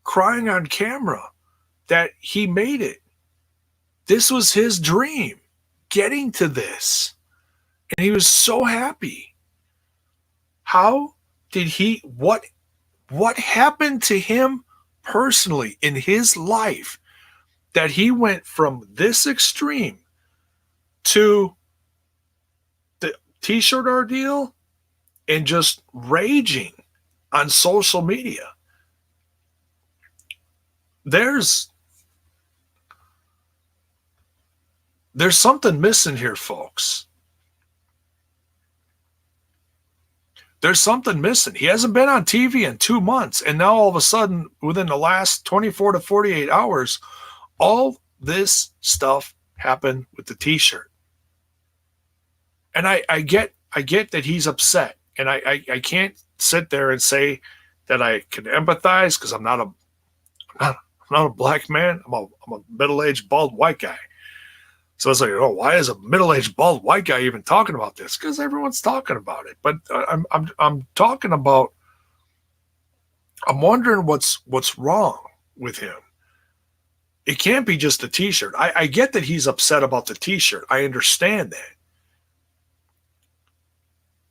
crying on camera, that he made it? This was his dream, getting to this. And he was so happy. How did what happened to him personally in his life that he went from this extreme to the t-shirt ordeal and just raging on social media? There's something missing here, folks. There's something missing. He hasn't been on TV in 2 months, and now all of a sudden, within the last 24 to 48 hours, all this stuff happened with the t-shirt. And I get that he's upset, and I can't sit there and say that I can empathize, because I'm not a black man. I'm a middle-aged bald white guy. So it's like, oh, why is a middle-aged bald white guy even talking about this? Because everyone's talking about it. But I'm talking about, I'm wondering what's wrong with him. It can't be just a t-shirt. I get that he's upset about the t-shirt. I understand that.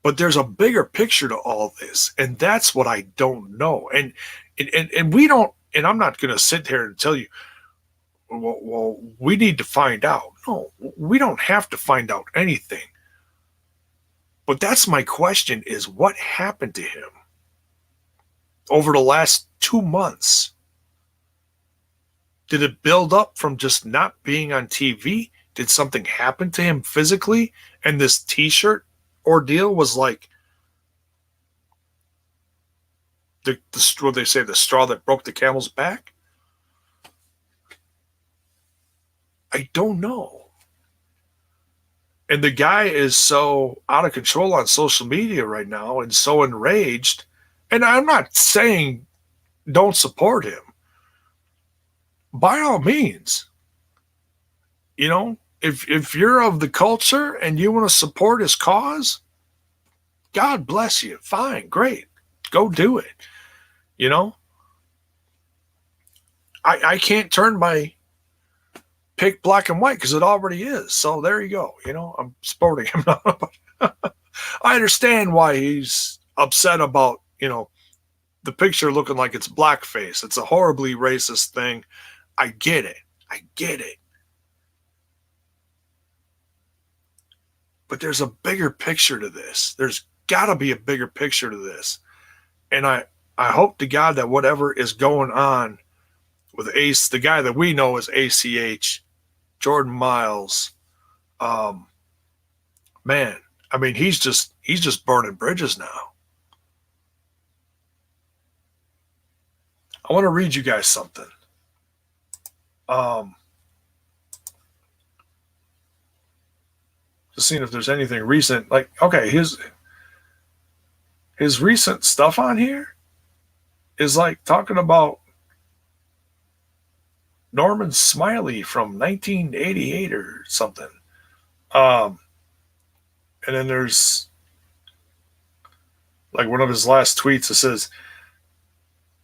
But there's a bigger picture to all this, and that's what I don't know. And we don't, and I'm not going to sit here and tell you, well, we need to find out. No, we don't have to find out anything. But that's my question, is what happened to him over the last 2 months? Did it build up from just not being on TV? Did something happen to him physically? And this t-shirt ordeal was like what they say, the straw that broke the camel's back? I don't know. And the guy is so out of control on social media right now and so enraged. And I'm not saying don't support him. By all means. You know, if you're of the culture and you want to support his cause, God bless you. Fine, great. Go do it. You know? I can't turn my pick black and white because it already is. So there you go. You know, I'm sporting him. I understand why he's upset about, you know, the picture looking like it's blackface. It's a horribly racist thing. I get it. I get it. But there's a bigger picture to this. There's got to be a bigger picture to this. And I hope to God that whatever is going on with Ace, the guy that we know as ACH, Jordan Myles, man, I mean, he's just burning bridges now. I want to read you guys something. Just seeing if there's anything recent. Like, okay, his recent stuff on here is like talking about Norman Smiley from 1988 or something. And then there's like one of his last tweets that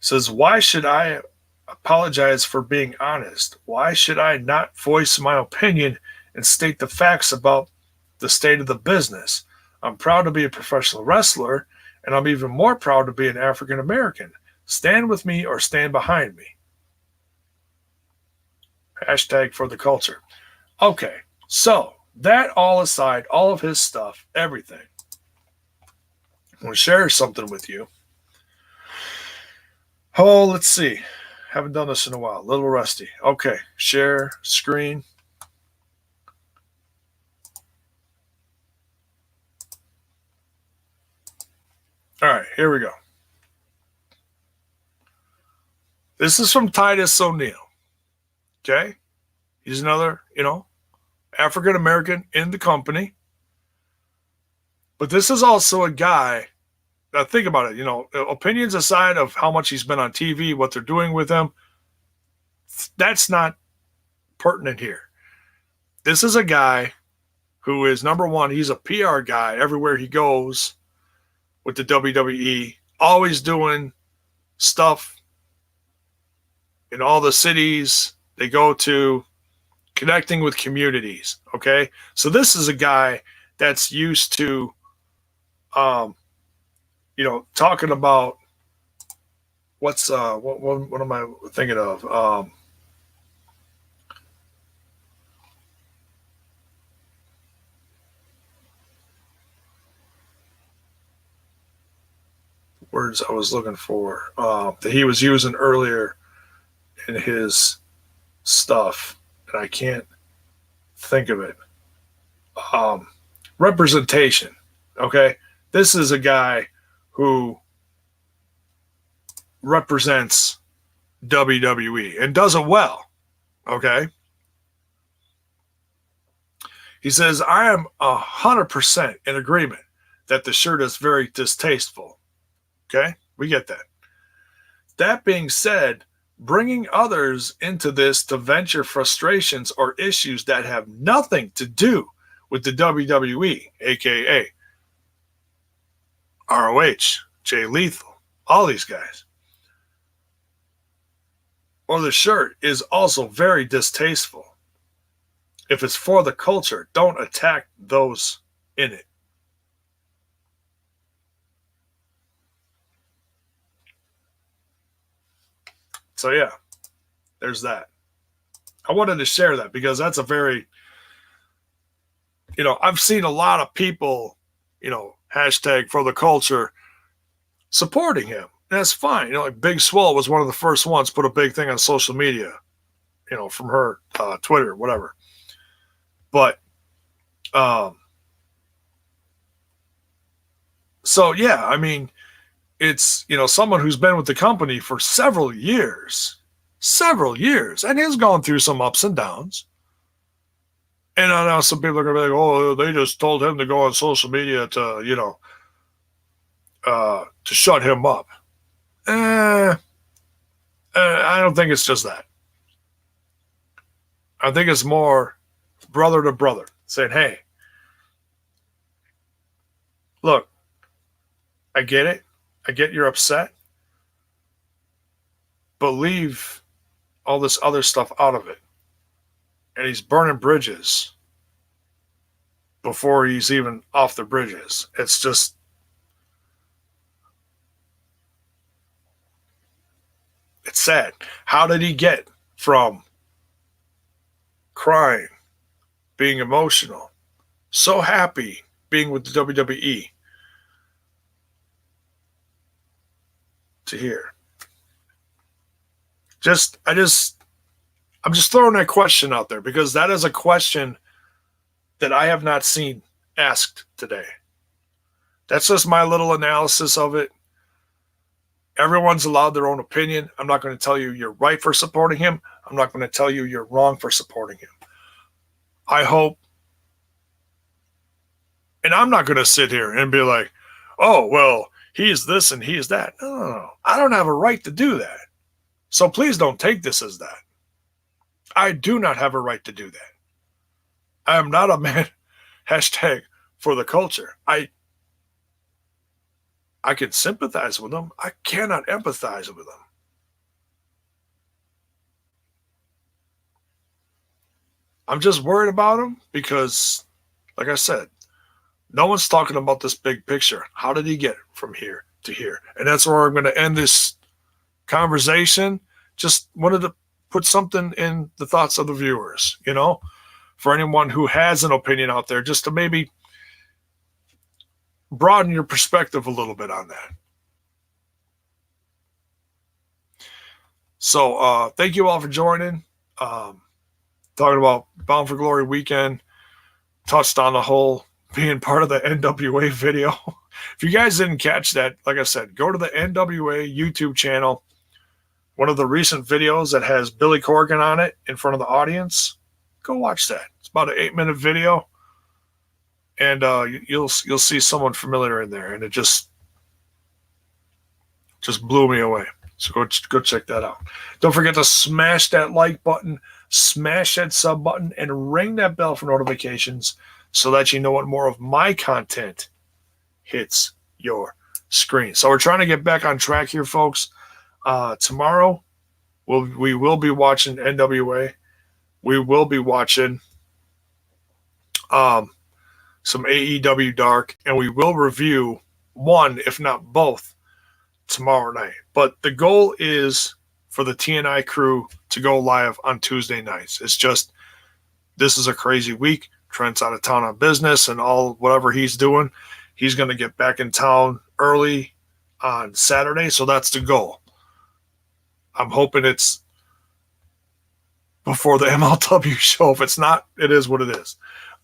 says, why should I apologize for being honest? Why should I not voice my opinion and state the facts about the state of the business? I'm proud to be a professional wrestler, and I'm even more proud to be an African American. Stand with me or stand behind me. Hashtag for the culture. Okay, so that all aside, all of his stuff, everything, I want to share something with you. Oh, let's see. Haven't done this in a while. A little rusty. Okay, share screen. right, here we go. This is from Titus O'Neil. Okay? He's another, African American in the company. But this is also a guy, now think about it, opinions aside of how much he's been on TV, what they're doing with him, that's not pertinent here. This is a guy who is, number one, he's a PR guy everywhere he goes with the WWE, always doing stuff in all the cities they go to, connecting with communities, okay? So this is a guy that's used to, talking about what am I thinking of? Words I was looking for that he was using earlier in his stuff, and I can't think of it. Representation. Okay, this is a guy who represents WWE and does it well. Okay, he says, "I am 100% in agreement that the shirt is very distasteful." Okay, we get that. That being said, bringing others into this to vent your frustrations or issues that have nothing to do with the WWE, aka ROH, Jay Lethal, all these guys, or the shirt is also very distasteful. If it's for the culture, don't attack those in it. So yeah, there's that. I wanted to share that because that's a very, I've seen a lot of people, hashtag for the culture supporting him. And that's fine. Like Big Swole was one of the first ones put a big thing on social media, from her Twitter, whatever. But, so yeah, I mean, it's, someone who's been with the company for several years, and has gone through some ups and downs. And I know some people are going to be like, oh, they just told him to go on social media to, to shut him up. I don't think it's just that. I think it's more brother to brother saying, hey, look, I get it. I get you're upset, but leave all this other stuff out of it. And he's burning bridges before he's even off the bridges. It's just, it's sad. How did he get from crying, being emotional, so happy being with the WWE, to here? I'm just throwing that question out there because that is a question that I have not seen asked today. That's just my little analysis of it. Everyone's allowed their own opinion. I'm not going to tell you you're right for supporting him. I'm not going to tell you you're wrong for supporting him. I hope, and I'm not going to sit here and be like, oh, well, he's this and he's that. No. I don't have a right to do that. So please don't take this as that. I do not have a right to do that. I am not a man, hashtag for the culture. I can sympathize with them. I cannot empathize with them. I'm just worried about him because, like I said, no one's talking about this big picture. How did he get from here to here? And that's where I'm going to end this conversation. Just wanted to put something in the thoughts of the viewers, for anyone who has an opinion out there, just to maybe broaden your perspective a little bit on that. So thank you all for joining. Talking about Bound for Glory weekend. Touched on the whole being part of the NWA video. If you guys didn't catch that, like I said, go to the NWA YouTube channel. One of the recent videos that has Billy Corgan on it in front of the audience. Go watch that. It's about an 8-minute video, and you'll see someone familiar in there, and it just blew me away. So go check that out. Don't forget to smash that like button, smash that sub button, and ring that bell for notifications so that you know when more of my content hits your screen. So we're trying to get back on track here, folks. Tomorrow, we will be watching NWA. We will be watching some AEW Dark, and we will review one, if not both, tomorrow night. But the goal is for the TNI crew to go live on Tuesday nights. It's just, this is a crazy week. Trent's out of town on business and all whatever he's doing. He's going to get back in town early on Saturday, so that's the goal. I'm hoping it's before the MLW show. If it's not, it is what it is.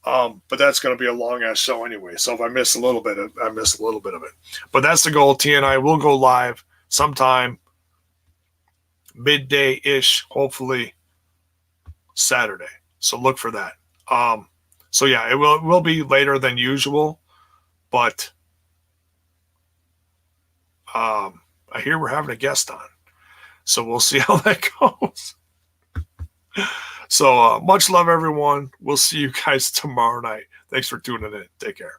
But that's going to be a long-ass show anyway. So if I miss a little bit, I miss a little bit of it. But that's the goal. TNI will go live sometime midday-ish, hopefully Saturday. So look for that. So yeah, it will be later than usual, but I hear we're having a guest on. So we'll see how that goes. So much love, everyone. We'll see you guys tomorrow night. Thanks for tuning in. Take care.